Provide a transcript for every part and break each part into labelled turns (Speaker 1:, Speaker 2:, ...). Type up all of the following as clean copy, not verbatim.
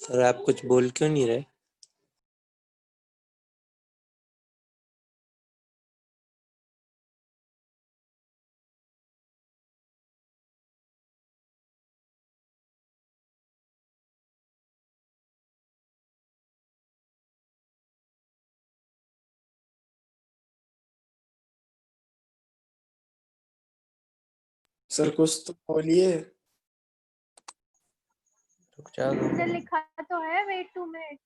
Speaker 1: Sir आप कुछ बोल क्यों नहीं रहे?
Speaker 2: सर कुछ तो बोलिए।
Speaker 1: रुक जा दो
Speaker 3: इधर
Speaker 1: मिनट।
Speaker 3: लिखा तो है वेट 2 मिनट।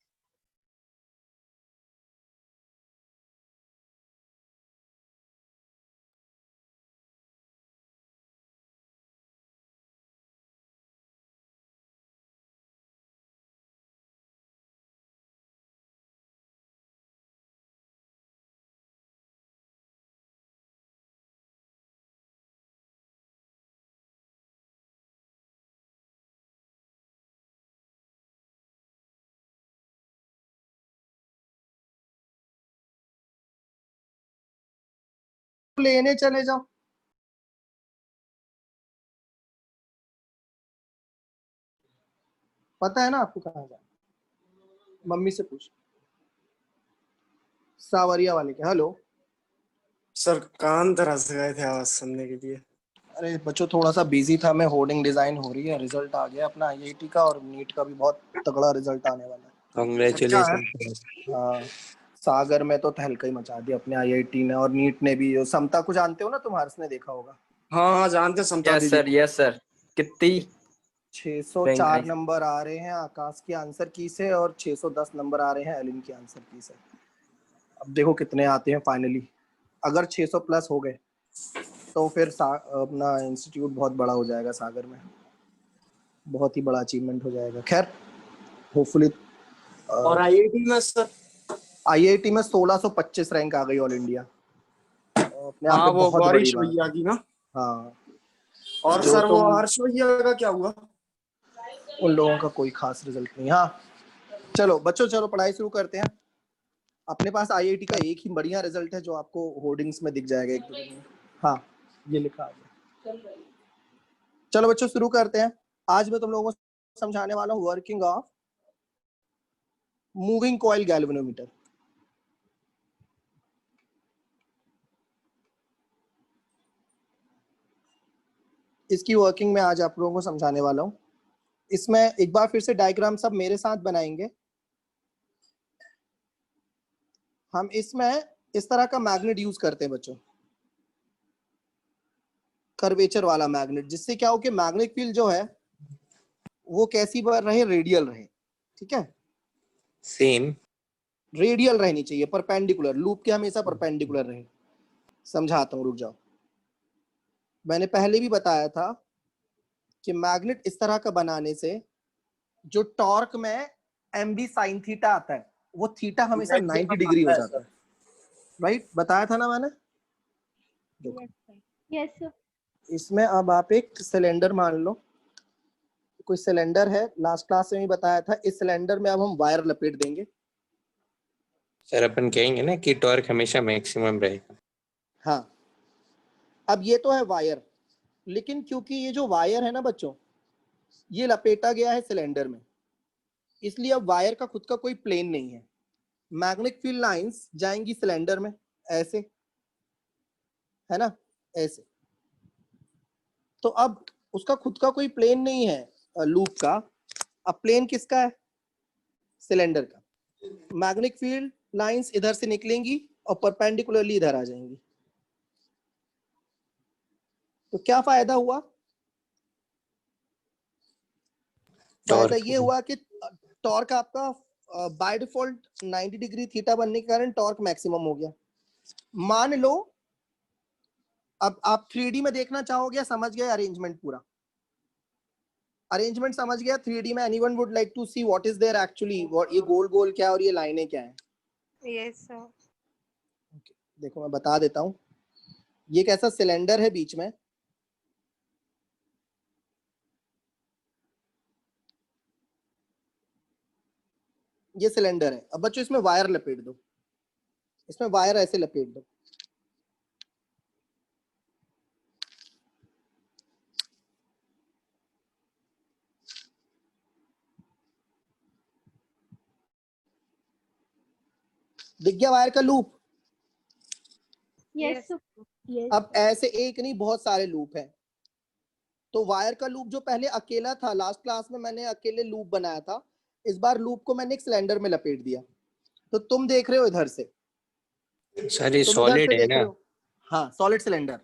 Speaker 4: लेने चले जाओ। पता है ना आपको कहाँ जाना? मम्मी से पूछ। सावरिया वाले के। हेलो
Speaker 2: सर कान तरस गए थे आवाज सुनने के लिए।
Speaker 4: अरे बच्चों थोड़ा सा बिजी था मैं। होर्डिंग डिजाइन हो रही है, रिजल्ट आ गया अपना आईआईटी का, और नीट का भी बहुत तगड़ा रिजल्ट आने वाला है।
Speaker 1: कांग्रेचुलेशन।
Speaker 4: हाँ, सागर में तो तहलका ही मचा दिया अपने आईआईटी ने, और नीट ने भी। समता को जानते हो ना तुम? हर्ष ने देखा होगा।
Speaker 2: हाँ हाँ जानते समता
Speaker 5: यस
Speaker 2: दीदी।
Speaker 5: Sir, yes sir. कितनी
Speaker 4: 604 नंबर आ रहे हैं आकाश की आंसर की से, और 610 नंबर आ रहे हैं एलिन की आंसर की से। अब देखो कितने आते हैं फाइनली। अगर 600 प्लस हो गए तो फिर अपना इंस्टीट्यूट बहुत बड़ा हो जाएगा सागर में। बहुत ही बड़ा अचीवमेंट हो जाएगा। खैर होपफुली।
Speaker 2: और आईआईटी में सर?
Speaker 4: आईआईटी में 1625 रैंक आ गई ऑल इंडिया। अपने आप
Speaker 2: हाँ
Speaker 4: में
Speaker 2: वो
Speaker 4: बहुत बड़ी
Speaker 2: बारिश
Speaker 4: बात
Speaker 2: भैया
Speaker 4: है।
Speaker 2: की ना।
Speaker 4: हाँ,
Speaker 2: और
Speaker 4: जो
Speaker 2: सर वो
Speaker 4: तुम
Speaker 2: हर्ष भैया का क्या हुआ?
Speaker 4: उन लोगों का कोई खास रिजल्ट नहीं। हाँ चलो बच्चों, चलो पढ़ाई शुरू करते हैं। अपने पास आईआईटी का एक ही बढ़िया रिजल्ट है जो आपको होर्डिंग्स में दिख जाएगा एक दो दिन में। हाँ ये लिखा आ गया। चलो बच्चों शुरू करते हैं। आज मैं तुम लोगों को समझाने वाला हूँ working of moving coil galvanometer. इसकी वर्किंग में आज आप लोगों को समझाने वाला हूँ। इसमें एक बार फिर से डायग्राम सब मेरे साथ बनाएंगे। हम इसमें इस तरह का मैग्नेट यूज करते हैं बच्चों, कर्वेचर वाला मैग्नेट, जिससे क्या हो कि मैग्नेटिक फील्ड जो है वो कैसी रहे, रेडियल रहे। ठीक है,
Speaker 1: सेम
Speaker 4: रेडियल रहनी चाहिए, परपेंडिकुलर। लूप के हमेशा परपेंडिकुलर रहे। समझाता हूँ, रुक जाओ। मैंने पहले भी बताया था कि मैग्नेट इस तरह का बनाने से जो टॉर्क में एम बी साइन थीटा आता है, वो थीटा हमेशा 90 डिग्री हो जाता है। राइट, बताया था ना मैंने?
Speaker 3: Yes sir.
Speaker 4: इसमें अब आप एक सिलेंडर मान लो, कोई सिलेंडर है, लास्ट क्लास में भी बताया था। इस सिलेंडर में अब हम वायर लपेट देंगे।
Speaker 1: सर अपन कहेंगे ना कि टॉर्क हमेशा मैक्सिमम रहेगा।
Speaker 4: हाँ, अब ये तो है वायर, लेकिन क्योंकि ये जो वायर है ना बच्चों, ये लपेटा गया है सिलेंडर में, इसलिए अब वायर का खुद का कोई प्लेन नहीं है। मैग्नेटिक फील्ड लाइंस जाएंगी सिलेंडर में ऐसे, है ना, ऐसे। तो अब उसका खुद का कोई प्लेन नहीं है लूप का। अब प्लेन किसका है? सिलेंडर का। मैग्नेटिक फील्ड लाइंस इधर से निकलेंगी और परपेंडिकुलरली इधर आ जाएंगी। तो क्या फायदा हुआ? फायदा ये हुआ कि टॉर्क आपका बाय डिफॉल्ट 90 डिग्री थीटा बनने के कारण टॉर्क मैक्सिमम हो गया। मान लो अब आप 3D में देखना चाहोगे, समझ गए अरेंजमेंट पूरा? अरेंजमेंट समझ गया 3D में? Anyone would like to see what is there actually? ये गोल गोल क्या है और ये लाइनें क्या है?
Speaker 3: Yes sir.
Speaker 4: देखो मैं बता देता हूँ। ये एक ऐसा सिलेंडर है बीच में, ये सिलेंडर है। अब बच्चों इसमें वायर लपेट दो, इसमें वायर ऐसे लपेट दो। दिख गया वायर का लूप?
Speaker 3: Yes. Yes.
Speaker 4: अब ऐसे एक नहीं बहुत सारे लूप हैं। तो वायर का लूप जो पहले अकेला था, लास्ट क्लास में मैंने अकेले लूप बनाया था, इस बार लूप को मैंने एक सिलेंडर में लपेट दिया। तो तुम देख रहे हो इधर से,
Speaker 1: सर ये
Speaker 4: तुम इधर
Speaker 1: सॉलिड
Speaker 4: से
Speaker 1: है
Speaker 4: देख रहे
Speaker 1: ना?
Speaker 4: हो। हाँ, solid cylinder,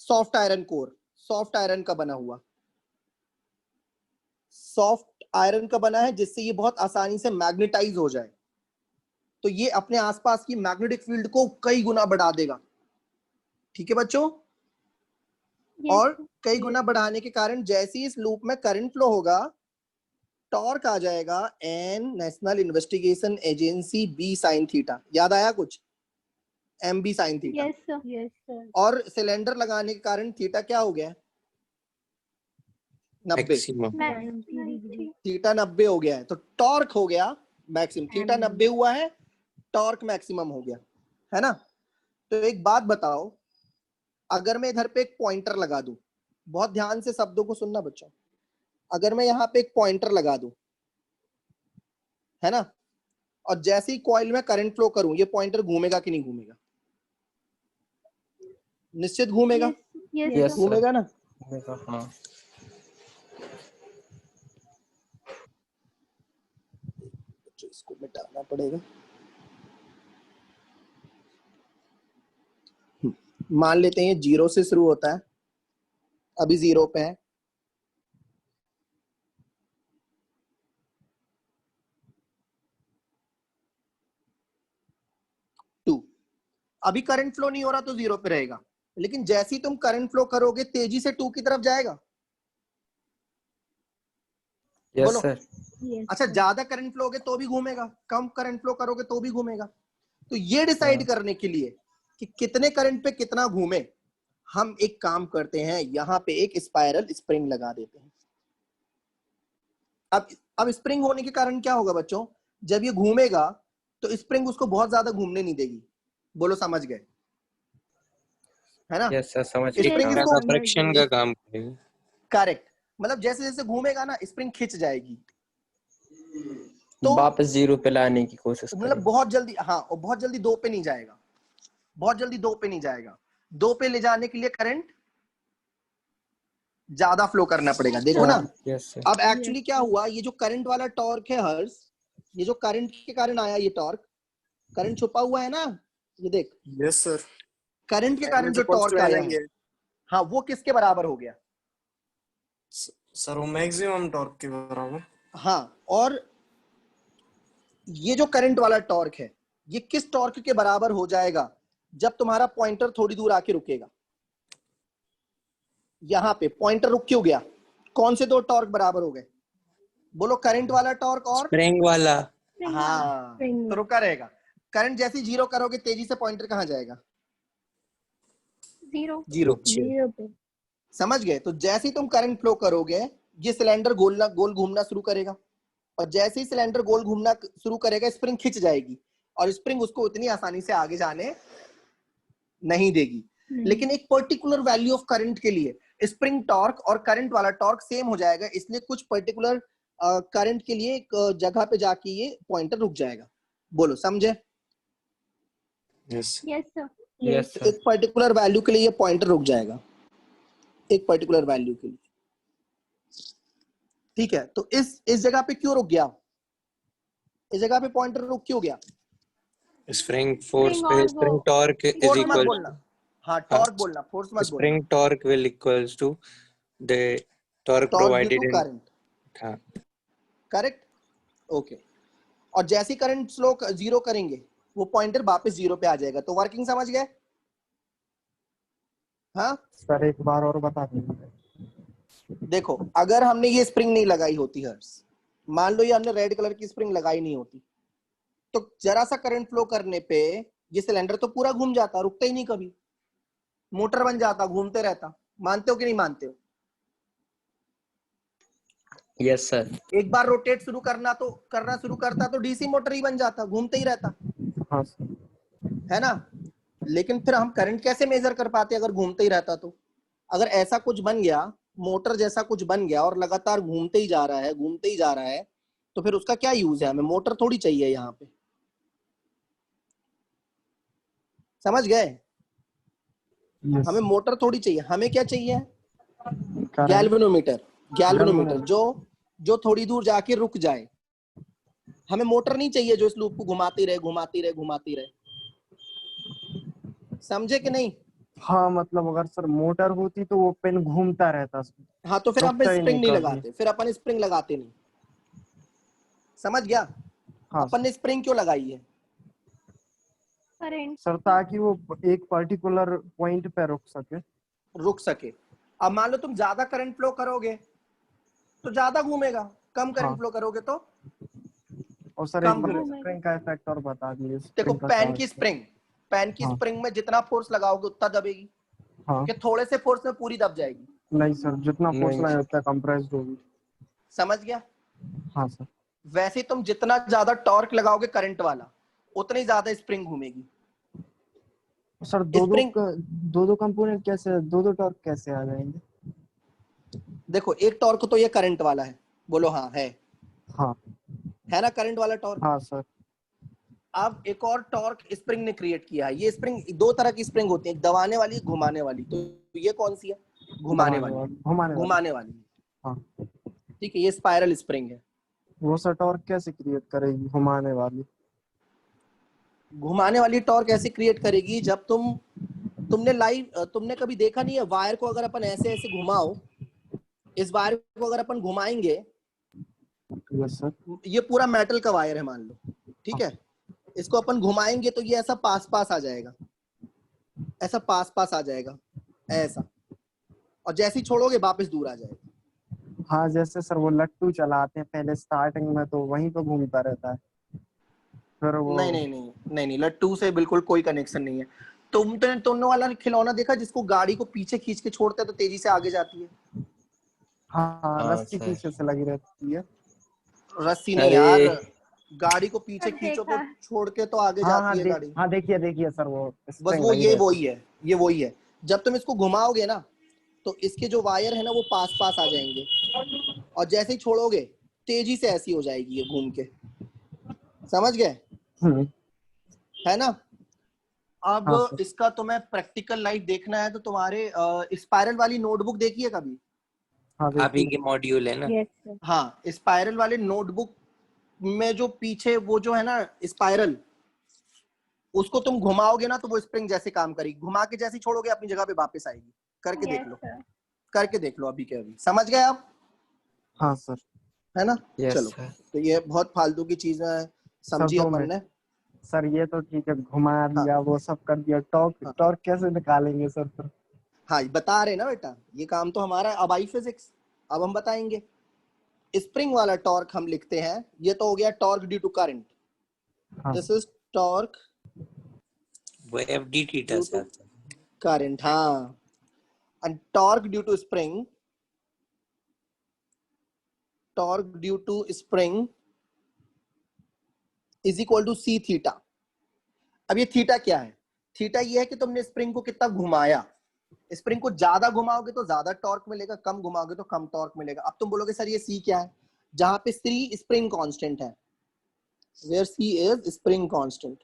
Speaker 4: soft iron core, soft iron का बना हुआ, सॉफ्ट आयरन का बना है, जिससे ये बहुत आसानी से मैग्नेटाइज हो जाए। तो ये अपने आसपास की मैग्नेटिक फील्ड को कई गुना बढ़ा देगा। ठीक है बच्चों?
Speaker 3: Yes.
Speaker 4: और कई गुना बढ़ाने के कारण जैसे ही इस लूप में करंट फ्लो होगा, टॉर्क आ जाएगा N national investigation agency B sine theta. याद आया कुछ? M B sine theta.
Speaker 3: Yes, sir. Yes, sir.
Speaker 4: और सिलेंडर लगाने के कारण थीटा क्या हो गया? 90।
Speaker 1: मैक्सिमम।
Speaker 3: 90
Speaker 4: थीटा 90 हो गया है, तो टॉर्क हो गया मैक्सिमम। थीटा 90 हुआ है, टॉर्क मैक्सिमम हो गया, है ना? तो एक बात बताओ, अगर मैं इधर पे एक पॉइंटर लगा दूं, बहुत ध्यान से शब्दों को सुनना बच्चों, अगर मैं यहाँ पे एक पॉइंटर लगा दूं, है ना, और जैसे ही कॉइल में करंट फ्लो करूं, ये पॉइंटर घूमेगा कि नहीं घूमेगा? निश्चित घूमेगा।
Speaker 3: Yes.
Speaker 5: Yes,
Speaker 3: sir.
Speaker 5: sir.
Speaker 4: घूमेगा ना?
Speaker 5: हाँ
Speaker 4: तो इसको मिटाना पड़ेगा। मान लेते हैं 0 से शुरू होता है, अभी 0 पे है। अभी करंट फ्लो नहीं हो रहा तो 0 पे रहेगा, लेकिन जैसे ही तुम करंट फ्लो करोगे तेजी से 2 की तरफ जाएगा।
Speaker 5: यस
Speaker 4: बोलो।
Speaker 5: सर।
Speaker 3: Yes.
Speaker 4: अच्छा, ज्यादा करंट फ्लो होगे तो भी घूमेगा, कम करंट फ्लो करोगे तो भी घूमेगा। तो ये डिसाइड करने के लिए कि कितने करंट पे कितना घूमे, हम एक काम करते हैं, यहाँ पे एक स्पाइरल स्प्रिंग लगा देते हैं। अब स्प्रिंग होने के कारण क्या होगा बच्चों? जब ये घूमेगा तो स्प्रिंग उसको बहुत ज्यादा घूमने नहीं देगी। बोलो, समझ गए? है ना?
Speaker 5: यस सर, समझ
Speaker 4: स्प्रिंग
Speaker 5: गया।
Speaker 4: इसको
Speaker 1: फ्रिक्शन का काम करेगा।
Speaker 4: करेक्ट, मतलब जैसे जैसे घूमेगा ना स्प्रिंग खिंच जाएगी, तो
Speaker 5: वापस 0 पे लाने की कोशिश
Speaker 4: मतलब
Speaker 5: करें।
Speaker 4: बहुत जल्दी, हाँ, और बहुत जल्दी 2 पे नहीं जाएगा, बहुत जल्दी 2 पे नहीं जाएगा। 2 पे ले जाने के लिए करंट ज्यादा फ्लो करना पड़ेगा। देखो ना,
Speaker 5: यस सर।
Speaker 4: अब एक्चुअली क्या हुआ, ये जो करंट वाला टॉर्क है हर्ष, ये जो करंट के कारण आया ये टॉर्क, करंट छुपा हुआ है ना, ये देख,
Speaker 2: यस सर।
Speaker 4: करंट के कारण जो टॉर्क आया है, हाँ, वो किसके बराबर हो गया?
Speaker 2: सर वो मैक्सिमम टॉर्क के बराबर।
Speaker 4: हाँ, और ये जो करंट वाला टॉर्क है, ये किस टॉर्क के बराबर हो जाएगा जब तुम्हारा पॉइंटर थोड़ी दूर आके रुकेगा? यहाँ पे पॉइंटर रुक क्यों गया? कौन से दो टॉर्क बराबर हो गए? बोलो, करंट वाला टॉर्क और
Speaker 1: स्प्रिंग वाला।
Speaker 4: हाँ, तो रुका रहेगा। करंट जैसे 0 करोगे तेजी से पॉइंटर कहाँ जाएगा?
Speaker 3: 0.
Speaker 4: 0 पे। समझ गए? तो जैसे ही तुम करंट फ्लो करोगे, ये सिलेंडर गोल घूमना शुरू करेगा, और जैसे ही सिलेंडर गोल घूमना शुरू करेगा स्प्रिंग खिंच जाएगी, और स्प्रिंग उसको इतनी आसानी से आगे जाने नहीं देगी। लेकिन एक पर्टिकुलर वैल्यू ऑफ करंट के लिए स्प्रिंग टॉर्क और करंट वाला टॉर्क सेम हो जाएगा, इसलिए कुछ पर्टिकुलर करंट के लिए एक जगह पे जाके ये पॉइंटर रुक जाएगा। बोलो, समझे?
Speaker 2: यस।
Speaker 3: Yes, sir.
Speaker 5: यस
Speaker 4: एक पर्टिकुलर वैल्यू के लिए ये पॉइंटर रुक जाएगा, एक पर्टिकुलर वैल्यू के लिए। ठीक है, तो इस जगह पे क्यों रुक गया? इस जगह पे पॉइंटर रुक क्यों गया?
Speaker 1: स्प्रिंग फोर्स
Speaker 3: Spring
Speaker 1: पे
Speaker 3: और
Speaker 1: स्प्रिंग
Speaker 3: वो-
Speaker 1: टॉर्क इज
Speaker 4: फोर्स मत
Speaker 1: इक्वल
Speaker 4: बोलना, हाँ, टॉर्क बोलना, फोर्स मत बोलना।
Speaker 1: Spring torque will equals to the torque
Speaker 4: torque due
Speaker 1: provided
Speaker 4: to
Speaker 1: in.
Speaker 4: Current,
Speaker 1: हाँ,
Speaker 4: करेक्ट, ओके। और जैसे करंट स्लो 0 करेंगे, वो पॉइंटर वापस 0 पे आ जाएगा। तो वर्किंग समझ गए? हाँ,
Speaker 6: सर एक बार और बता दीजिए।
Speaker 4: देखो, अगर हमने ये स्प्रिंग नहीं लगाई होती हर्ष, मान लो ये हमने रेड कलर की स्प्रिंग लगाई नहीं होती, तो जरा सा करंट फ्लो करने पे ये सिलेंडर तो पूरा घूम जाता, रुकता ही नहीं कभी, मोटर बन जाता, घूमते रहता। मानते हो कि नहीं मानते हो?
Speaker 5: Yes sir.
Speaker 4: एक बार रोटेट करना शुरू करता तो डीसी मोटर ही बन जाता, घूमते ही रहता,
Speaker 6: हाँ सर।
Speaker 4: है ना? लेकिन फिर हम करंट कैसे मेजर कर पाते अगर घूमते ही रहता? तो अगर ऐसा कुछ बन गया, मोटर जैसा कुछ बन गया और लगातार घूमते ही जा रहा है, घूमते ही जा रहा है, तो फिर उसका क्या यूज है? हमें मोटर थोड़ी चाहिए यहाँ पे, समझ गए?
Speaker 6: Yes.
Speaker 4: हमें मोटर थोड़ी चाहिए, हमें क्या चाहिए?
Speaker 6: Current.
Speaker 4: गैल्वेनोमीटर। Galvanometer
Speaker 6: Galvanometer.
Speaker 4: जो थोड़ी दूर जाके रुक जाए। हमें मोटर नहीं चाहिए जो इस लूप को घुमाती रहे घुमाती रहे घुमाती रहे। समझे कि नहीं?
Speaker 6: हाँ मतलब अगर सर मोटर होती तो वो पेन घूमता रहता।
Speaker 4: हाँ, तो फिर अपन
Speaker 6: रुकता ही
Speaker 4: स्प्रिंग नहीं
Speaker 6: कभी।
Speaker 4: लगाते, फिर अपन स्प्रिंग लगाते नहीं। समझ गया?
Speaker 6: हाँ
Speaker 4: अपन ने स्प्रिंग क्यों लगाई है?
Speaker 3: करंट
Speaker 6: सर ताकि वो एक पर्टिकुलर पॉइंट पे रुक सके।
Speaker 4: रुक सके। अब मान लो तुम ज्यादा करंट फ्लो करोगे तो ज्यादा घूमेगा, कम करंट
Speaker 6: हाँ।
Speaker 4: फ्लो करोगे तो
Speaker 6: और सर
Speaker 4: कम
Speaker 6: एक बार
Speaker 4: घूमेगा।
Speaker 6: स्प्रिंग का इफेक्ट और बता दीजिए।
Speaker 4: देखो
Speaker 6: स्प्रिंग का
Speaker 4: पैन
Speaker 6: क्या
Speaker 4: की
Speaker 6: हाँ।
Speaker 4: स्प्रिंग में जितना फोर्स लगाओगे उतना दबेगी,
Speaker 6: हाँ
Speaker 4: कि थोड़े से फोर्स में पूरी दब जाएगी।
Speaker 6: नहीं सर, जितना फोर्स
Speaker 5: नहीं।
Speaker 6: लगाए उतना कंप्रेस्ड होगी।
Speaker 4: समझ गया?
Speaker 6: हाँ सर।
Speaker 4: वैसे ही तुम जितना ज्यादा टॉर्क लगाओगे करंट वाला उतनी ज्यादा स्प्रिंग घूमेगी।
Speaker 6: सर
Speaker 4: स्प्रिंग
Speaker 6: दो कंपोनेंट कैसे, दो टॉर्क कैसे आ जाएंगे?
Speaker 4: देखो एक टॉर्क तो ये करंट वाला है, बोलो हाँ है
Speaker 6: हाँ।
Speaker 4: ना करंट वाला टॉर्क।
Speaker 6: हाँ सर।
Speaker 4: अब एक और टॉर्क स्प्रिंग ने क्रिएट किया है। ये स्प्रिंग दो तरह की स्प्रिंग होती है, एक दबाने वाली, एक घुमाने वाली। तो ये कौन सी है? घुमाने वाली।
Speaker 6: घुमाने वाली।
Speaker 4: घुमाने वाली।
Speaker 6: हाँ।
Speaker 4: ठीक है, ये स्पाइरल स्प्रिंग है।
Speaker 6: वो सर टॉर्क कैसे क्रिएट करेगी घुमाने वाली?
Speaker 4: घुमाने वाली टॉर्क ऐसे क्रिएट करेगी जब तुमने कभी देखा नहीं है वायर को अगर अपन ऐसे ऐसे घुमाओ, इस वायर को अगर अपन घुमाएंगे,
Speaker 6: यस सर।
Speaker 4: ये पूरा मेटल का वायर है मान लो, ठीक है, इसको अपन घुमाएंगे तो ये ऐसा पास पास आ जाएगा, ऐसा पास पास आ जाएगा ऐसा, और जैसे ही छोड़ोगे वापस दूर आ जाएगा।
Speaker 6: हाँ जैसे सर वो लट्टू चलाते हैं पहले स्टार्टिंग में तो वहीं पे घूमता रहता है, फिर वो
Speaker 4: नहीं, लट्टू से बिल्कुल कोई कनेक्शन नहीं है। तुमने वाला खिलौना देखा जिसको गाड़ी को पीछे खींच के छोड़ते हैं तो तेजी से आगे जाती है?
Speaker 6: हाँ
Speaker 5: हाँ
Speaker 6: रस्सी
Speaker 5: सर।
Speaker 6: पीछे से लगी रहती है।
Speaker 4: रस्सी नहीं
Speaker 5: अरे
Speaker 4: यार, गाड़ी को पीछे
Speaker 3: सर
Speaker 4: खींचो तो
Speaker 3: देखा।
Speaker 4: छोड़ के तो आगे
Speaker 6: हाँ
Speaker 4: जाती है गाड़ी।
Speaker 6: हाँ देखिए सर वो
Speaker 4: बस
Speaker 6: स्प्रिंग
Speaker 4: वो
Speaker 6: लगी
Speaker 4: ये
Speaker 6: रहती है।
Speaker 4: वही है। जब तुम इसको घुमाओगे ना तो इसके जो वायर है ना वो पास पास आ जाएंगे, और जैसे ही छोड़ोगे तेजी से ऐसी हो जाएगी ये घूम के। समझ गए? है ना? अब
Speaker 6: हाँ सर।
Speaker 4: इसका तुम्हें प्रैक्टिकल लाइफ देखना है तो तुम्हारे स्पाइरल वाली नोटबुक देखी है कभी?
Speaker 6: हाँ
Speaker 1: अभी
Speaker 6: देखिए।
Speaker 1: के मॉड्यूल है ना।
Speaker 3: Yes sir.
Speaker 4: हाँ, स्पाइरल वाले नोटबुक में जो पीछे वो जो है ना स्पाइरल, उसको तुम घुमाओगे ना तो वो स्प्रिंग जैसे काम करेगी, घुमा के जैसे छोड़ोगे अपनी जगह पे वापस आएगी। करके देख
Speaker 3: यस
Speaker 4: लो,
Speaker 3: सर।
Speaker 4: करके देख लो अभी के अभी। समझ गए आप?
Speaker 6: हाँ सर।
Speaker 4: है ना?
Speaker 5: यस
Speaker 4: चलो,
Speaker 5: सर।
Speaker 4: तो ये बहुत फालतू की चीज है, समझी
Speaker 6: सर, दो
Speaker 4: अपन ने।
Speaker 6: सर ये तो ठीक है, घुमा दिया वो सब कर दिया, टॉर्क कैसे निकालेंगे सर फिर?
Speaker 4: हाँ, बता रहे ना बेटा, ये काम तो हमारा है। अब आई फिजिक्स, अब हम बताएंगे। स्प्रिंग वाला टॉर्क हम लिखते हैं, ये तो हो गया टॉर्क ड्यू टू करंट।
Speaker 6: हाँ।
Speaker 4: दिस इज टॉर्क
Speaker 1: वो एफडी थीटा
Speaker 4: ड्यू
Speaker 1: से
Speaker 4: टू
Speaker 1: आता है।
Speaker 4: करंट। हाँ, and torque due to spring is equal to c theta. अब ये थीटा क्या है? थीटा ये है कि तुमने स्प्रिंग को कितना घुमाया। स्प्रिंग को ज्यादा घुमाओगे तो ज्यादा टॉर्क मिलेगा, कम घुमाओगे तो कम टॉर्क मिलेगा। अब तुम बोलोगे सर ये सी क्या है? जहां पे सी स्प्रिंग कांस्टेंट है, where C is spring constant.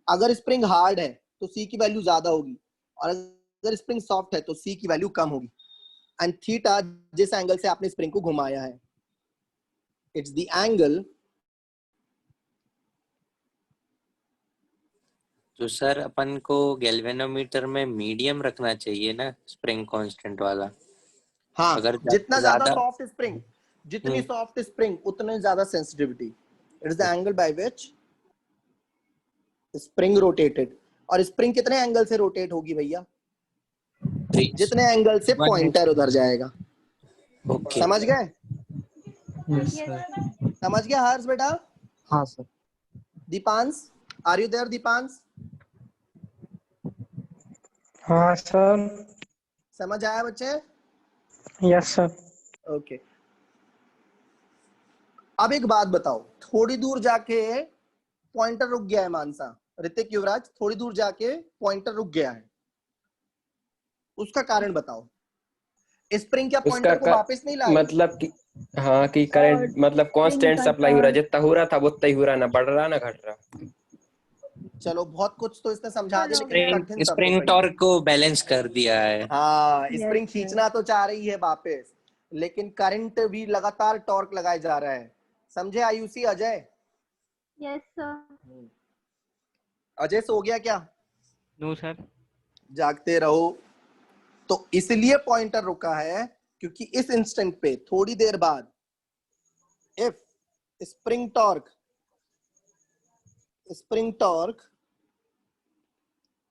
Speaker 4: अगर स्प्रिंग हार्ड है तो सी की वैल्यू ज्यादा होगी, और अगर स्प्रिंग सॉफ्ट है तो सी की वैल्यू कम होगी। एंड थीटा जिस एंगल से आपने स्प्रिंग को घुमाया है, इट्स द एंगल।
Speaker 1: तो सर अपन को गैल्वेनोमीटर में मीडियम रखना चाहिए ना, स्प्रिंग कांस्टेंट वाला।
Speaker 4: हाँ,
Speaker 1: अगर
Speaker 4: जितना ज्यादा
Speaker 1: ज्यादा
Speaker 4: सॉफ्ट स्प्रिंग, जितनी सॉफ्ट स्प्रिंग उतने ज्यादा sensitivity. It is the angle by which spring rotated. और स्प्रिंग कितने एंगल से रोटेट होगी भैया? जितने एंगल से पॉइंटर उधर जाएगा।
Speaker 1: ओके।
Speaker 4: समझ गए?
Speaker 6: Yes
Speaker 3: yes
Speaker 6: sir.
Speaker 3: सर।
Speaker 4: समझ गया हर्ष बेटा?
Speaker 6: हाँ sir.
Speaker 4: Deepansh, are you there Deepansh?
Speaker 7: हाँ सर।
Speaker 4: समझ आया बच्चे?
Speaker 7: Yes sir.
Speaker 4: ओके। अब एक बात बताओ, थोड़ी दूर जाके पॉइंटर रुक गया है मानसा, ऋतिक, युवराज, थोड़ी दूर जाके पॉइंटर रुक गया है, उसका कारण बताओ। स्प्रिंग क्या
Speaker 5: उसका
Speaker 4: पॉइंटर को वापस नहीं लाएगी?
Speaker 5: मतलब कि हाँ कि करंट मतलब कांस्टेंट
Speaker 3: का
Speaker 5: सप्लाई हो रहा है,
Speaker 3: टॉर्क
Speaker 5: जितना हो रहा था वो उतना ही हो रहा, ना बढ़ रहा ना घट रहा।
Speaker 4: चलो बहुत कुछ तो इसने समझा दिया, लेकिन
Speaker 1: स्प्रिंग
Speaker 4: कठिन सब
Speaker 1: स्प्रिंग
Speaker 4: तो सही।
Speaker 1: टॉर्क को बैलेंस कर दिया है।
Speaker 4: हाँ,
Speaker 3: Yes,
Speaker 4: स्प्रिंग
Speaker 3: sir.
Speaker 4: खींचना तो चाह रही है वापस, लेकिन करंट भी लगातार टॉर्क लगाया जा रहा है। समझे आयुषी? Ajay,
Speaker 3: Yes, sir.
Speaker 4: अजय सो गया क्या?
Speaker 5: No sir.
Speaker 4: जागते रहो। तो इसलिए पॉइंटर रुका है क्योंकि इस इंस्टेंट पे थोड़ी देर बाद if spring torque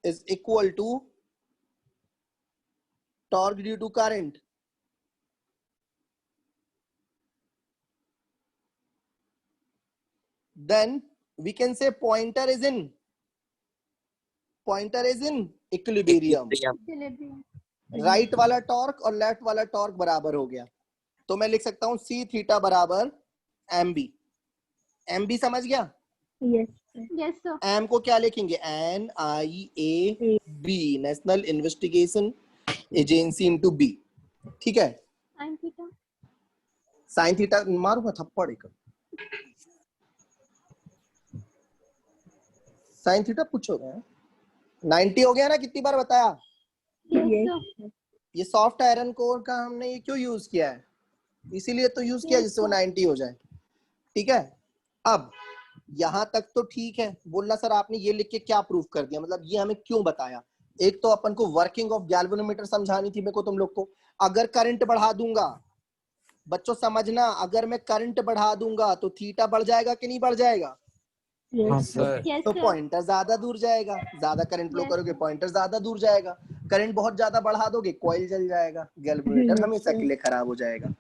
Speaker 4: is equal to torque due to current, then we can say pointer is in equilibrium.
Speaker 3: Equilibrium.
Speaker 4: Right वाला टॉर्क और लेफ्ट वाला टॉर्क बराबर हो गया, तो मैं लिख सकता हूं सी थीटा बराबर एम बी। एम बी समझ गया?
Speaker 3: Yes, sir. Yes, sir.
Speaker 4: M को क्या लिखेंगे? NIA B, national investigation agency into B. ठीक है,
Speaker 3: Sin theta.
Speaker 4: साइन थीटा मारूंगा थप्पड़ एक। साइन थीटा पूछोगे? 90 हो गया ना? कितनी बार बताया?
Speaker 3: Yes, sir.
Speaker 4: ये सॉफ्ट आयरन कोर का हमने ये क्यों यूज किया है? इसीलिए तो यूज किया जिससे वो 90 हो जाए। ठीक है, अब यहां तक तो ठीक है। बोलना सर आपने ये लिख के क्या प्रूफ कर दिया, मतलब ये हमें क्यों बताया? एक तो अपन को वर्किंग ऑफ गैल्वेनोमीटर समझानी थी मेरे को तुम लोग को। अगर करंट बढ़ा दूंगा, बच्चों समझना, अगर मैं करंट बढ़ा दूंगा तो थीटा बढ़ जाएगा कि नहीं बढ़ जाएगा?
Speaker 6: हाँ
Speaker 3: Yes.
Speaker 6: सर।
Speaker 3: Yes,
Speaker 4: तो
Speaker 3: sir.
Speaker 4: पॉइंटर ज्यादा दूर जाएगा, ज्यादा करंट फ्लो
Speaker 3: Yes.
Speaker 4: करोगे पॉइंटर ज्यादा दूर जाएगा। करंट बहुत ज्यादा बढ़ा दोगे कॉइल जल जाएगा, गैल्वेनोमीटर
Speaker 3: Yes,
Speaker 4: हमेशा
Speaker 3: sir.
Speaker 4: के लिए खराब हो जाएगा।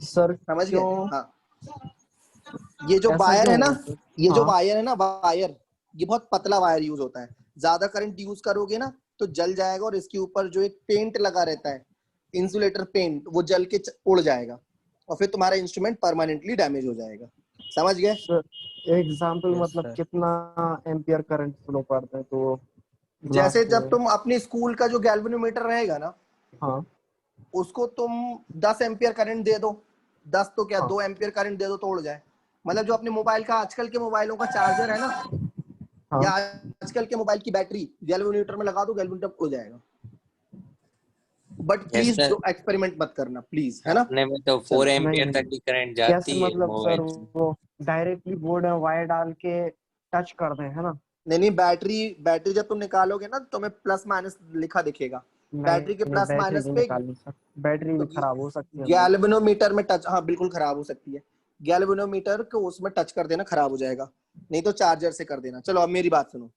Speaker 6: सर
Speaker 4: समझ गए?
Speaker 6: क्यों
Speaker 4: हाँ, ये जो
Speaker 6: ऐसा
Speaker 4: वायर
Speaker 6: क्यों
Speaker 4: है ना,
Speaker 6: हुआ सर?
Speaker 4: ये जो
Speaker 6: हाँ।
Speaker 4: वायर है ना, वायर ये बहुत पतला वायर यूज होता है। ज्यादा करंट यूज करोगे ना तो जल जाएगा, और इसके ऊपर जो एक पेंट लगा रहता है, इंसुलेटर पेंट, वो जल के उड़ जाएगा और फिर तुम्हारा इंस्ट्रूमेंट परमानेंटली डैमेज हो जाएगा। समझ गए?
Speaker 6: सर एग्जाम्पल
Speaker 5: Yes,
Speaker 6: मतलब
Speaker 5: sir.
Speaker 6: कितना एम्पियर करंट फ्लो करता है तो
Speaker 4: जैसे
Speaker 6: blast
Speaker 4: जब
Speaker 6: में?
Speaker 4: तुम अपने स्कूल का जो गैल्वेनोमीटर रहेगा ना,
Speaker 6: हाँ
Speaker 4: उसको तुम 10 एम्पियर करंट दे दो, 10 तो क्या
Speaker 6: हाँ
Speaker 4: 2 एम्पियर करंट दे दो तो उड़ जाए। मतलब जो अपने मोबाइल का, आजकल के मोबाइलों का चार्जर है ना, या
Speaker 6: हाँ।
Speaker 4: आजकल के मोबाइल की बैटरी गैल्वेनोमीटर में लगा दो, गैल्वेनोमीटर उड़ जाएगा। But
Speaker 1: Yes,
Speaker 4: please
Speaker 1: sir.
Speaker 4: जो एक्सपेरिमेंट मत करना प्लीज, है ना?
Speaker 1: अपने में तो 4
Speaker 4: चलो।
Speaker 1: एम्पियर
Speaker 6: नहीं,
Speaker 1: तक की करंट
Speaker 6: कैसे
Speaker 1: जाती है
Speaker 6: मतलब सर
Speaker 1: मोबाइल से।
Speaker 6: वो डायरेक्टली बोर्ड में वायर डाल के टच कर दें, है ना?
Speaker 4: नहीं, बैटरी जब तुम निकालोगे ना तो तुम्हें प्लस माइनस लिखा दिखेगा। बैटरी के
Speaker 6: नहीं
Speaker 4: प्लस
Speaker 6: बैटरी
Speaker 4: माइनस
Speaker 6: नहीं
Speaker 4: पे
Speaker 6: निकालनी सर, बैटरी भी खराब हो सकती है अंदर।
Speaker 4: गैल्वेनोमीटर में टच, हाँ बिल्कुल खराब हो सकती है। गैल्वेनोमीटर को उसमें टच कर देना, खराब हो जाएगा। नहीं तो चार्जर से कर देना। चलो अब मेरी बात सुनो,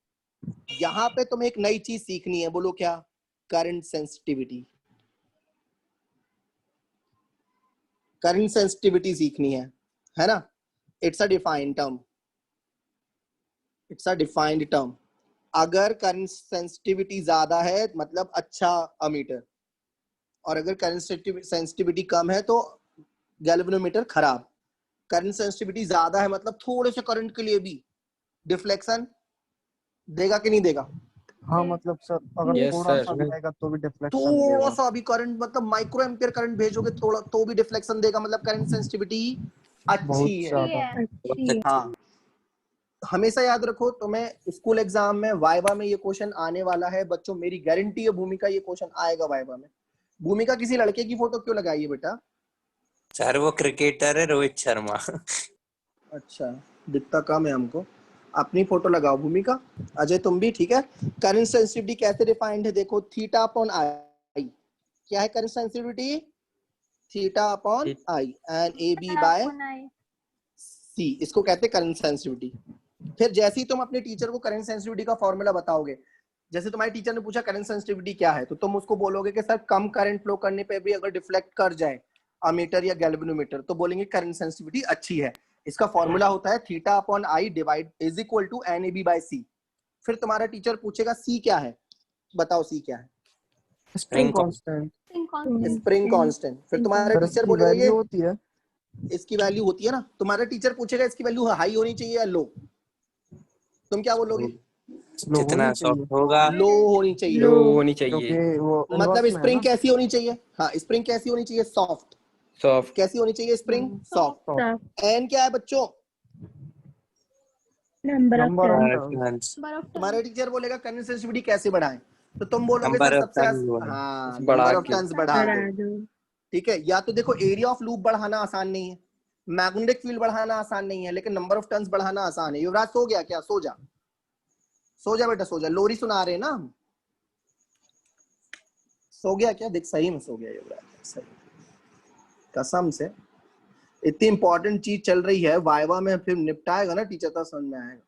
Speaker 4: यहाँ पे तुम्हें एक नई चीज सीखनी है। बोलो क्या? Current sensitivity. करंट सेंसिटिविटी सीखनी है ना? It's a defined term, it's a defined term. अगर करंट सेंसिटिविटी ज्यादा है मतलब अच्छा अमीटर, और अगर करंट सेंसिटिविटी कम है तो गैल्वेनोमीटर खराब। करंट सेंसिटिविटी ज्यादा है मतलब थोड़े से करंट के लिए भी डिफ्लेक्शन देगा कि नहीं देगा?
Speaker 6: हाँ मतलब सर अगर
Speaker 5: Yes,
Speaker 6: थोड़ा
Speaker 5: sir.
Speaker 6: सा भी आएगा तो भी डिफ्लेक्शन
Speaker 4: थोड़ा
Speaker 6: देगा।
Speaker 4: सा भी करंट, मतलब माइक्रो एम्पियर करंट भेजोगे थोड़ा तो भी डिफ्लेक्शन देगा, मतलब करंट सेंसिटिविटी
Speaker 6: बहुत
Speaker 4: अच्छी है।
Speaker 6: ज्यादा।
Speaker 3: अच्छी है।
Speaker 4: हाँ, हमेशा याद रखो, तुम्हें स्कूल एग्जाम में वाइवा में ये क्वेश्चन आने वाला है बच्चों, मेरी गारंटी है। भूमिका ये क्वेश्चन आएगा वाइवा में। भूमिका किसी लड़के की फोटो क्यों लगाई है बेटा?
Speaker 1: सर वो क्रिकेटर है रोहित शर्मा।
Speaker 4: अच्छा, दिखता कम है हमको। अपनी फोटो लगाओ भूमिका। अजय तुम भी, ठीक है। करंट सेंसिटिविटी कैसे डिफाइंड है देखो, थीटा अपॉन आई। क्या है current sensitivity? Theta upon I and A B by C, इसको कहते हैं करंट सेंसिटिविटी। फिर जैसे ही तुम अपने टीचर को करंट सेंसिटिविटी का फॉर्मूला बताओगे, जैसे तुम्हारे टीचर ने पूछा करंट सेंसिटिविटी क्या है, तो तुम उसको बोलोगे कि सर कम करंट फ्लो करने पे भी अगर डिफ्लेक्ट कर जाए अमीटर या गैल्वेनोमीटर तो बोलेंगे करंट सेंसिटिविटी अच्छी है। इसका फॉर्मूला होता है theta upon I divide is equal to N A B by C. फिर तुम्हारा टीचर पूछेगा सी क्या है, बताओ सी क्या है?
Speaker 6: Spring constant.
Speaker 4: Spring constant. फिर तुम्हारा
Speaker 6: सर
Speaker 4: टीचर
Speaker 6: इसकी
Speaker 4: बोलेगा
Speaker 6: वैल्यू
Speaker 4: ये
Speaker 6: होती है?
Speaker 4: इसकी वैल्यू होती है ना। तुम्हारा टीचर पूछेगा इसकी वैल्यू हाई होनी चाहिए या लो, तुम क्या बोलोगे?
Speaker 6: लो
Speaker 1: जितना
Speaker 6: होनी चाहिए
Speaker 1: सॉफ्ट होगा
Speaker 4: लो होनी चाहिए।
Speaker 5: लो होनी चाहिए।
Speaker 6: क्योंकि वो
Speaker 4: मतलब
Speaker 6: inverse में है
Speaker 4: स्प्रिंग
Speaker 6: ना?
Speaker 4: कैसी होनी चाहिए? हाँ, स्प्रिंग कैसी होनी चाहिए? सॉफ्ट।
Speaker 5: सॉफ्ट।
Speaker 4: कैसी होनी चाहिए स्प्रिंग? सॉफ्ट।
Speaker 6: Soft।
Speaker 4: एन क्या है बच्चों?
Speaker 3: Number of
Speaker 6: Number of
Speaker 3: turns.
Speaker 6: turns.
Speaker 3: Number of turns.
Speaker 4: तुम्हारा टीचर बोलेगा करंट सेंसिटिविटी कैसे बढ़ाएं, तो तुम बोलोगे
Speaker 1: Number
Speaker 4: सर
Speaker 1: of
Speaker 4: सबसे
Speaker 1: turns बोलो।
Speaker 4: हाँ
Speaker 5: बढ़ा
Speaker 4: नंबर ऑफ
Speaker 5: के।
Speaker 4: टर्न्स बढ़ा
Speaker 3: बढ़ा
Speaker 4: दो।
Speaker 3: दो।
Speaker 4: ठीक है, या तो देखो एरिया ऑफ लूप बढ़ाना आसान नहीं है, मैग्नेटिक फील्ड बढ़ाना आसान नहीं है, लेकिन नंबर ऑफ टर्न्स बढ़ाना आसान है। युवराज सो गया क्या? सो जा, सो जा बेटा, सो जा। लोरी सुना रहे हैं ना हम? सो गया क्या? देख सही में सो गया युवराज, सही कसम से। इतनी इंपॉर्टेंट चीज चल रही है, वाइवा में फिर निपटाएगा ना टीचर, तो समझ में आएगा।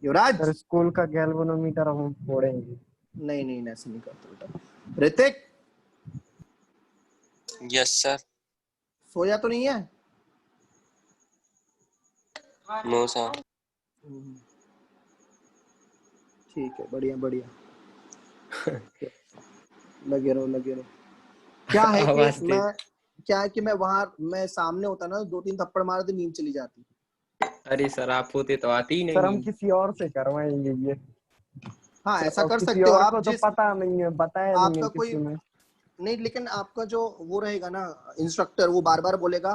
Speaker 4: युवराज
Speaker 6: सर स्कूल का गैल्वेनोमीटर हम फोड़ेंगे।
Speaker 4: नहीं नहीं ऐसे नहीं करते बेटा। Hrithik
Speaker 8: yes sir.
Speaker 4: सोया तो नहीं है?
Speaker 8: No sir.
Speaker 4: ठीक है, बढ़िया बढ़िया। लगे रहो लगे रहो। क्या है
Speaker 5: आवाज
Speaker 4: कि
Speaker 5: दे।
Speaker 4: क्या है कि मैं सामने होता ना, 2-3 थप्पड़ मार दे नींद चली जाती।
Speaker 5: अरे सर आप होते तो आती ही
Speaker 6: सर हम
Speaker 5: नहीं।
Speaker 6: किसी और से करवाएंगे ये।
Speaker 4: हाँ
Speaker 6: सर,
Speaker 4: ऐसा
Speaker 6: और
Speaker 4: कर
Speaker 6: किसी
Speaker 4: सकते हो
Speaker 6: और
Speaker 4: आप,
Speaker 6: को तो
Speaker 4: जिस
Speaker 6: पता नहीं है, बताया नहीं
Speaker 4: आपका
Speaker 6: है
Speaker 4: कोई
Speaker 6: किसी ने।
Speaker 4: नहीं, लेकिन आपका जो वो रहेगा ना इंस्ट्रक्टर, वो बार बार बोलेगा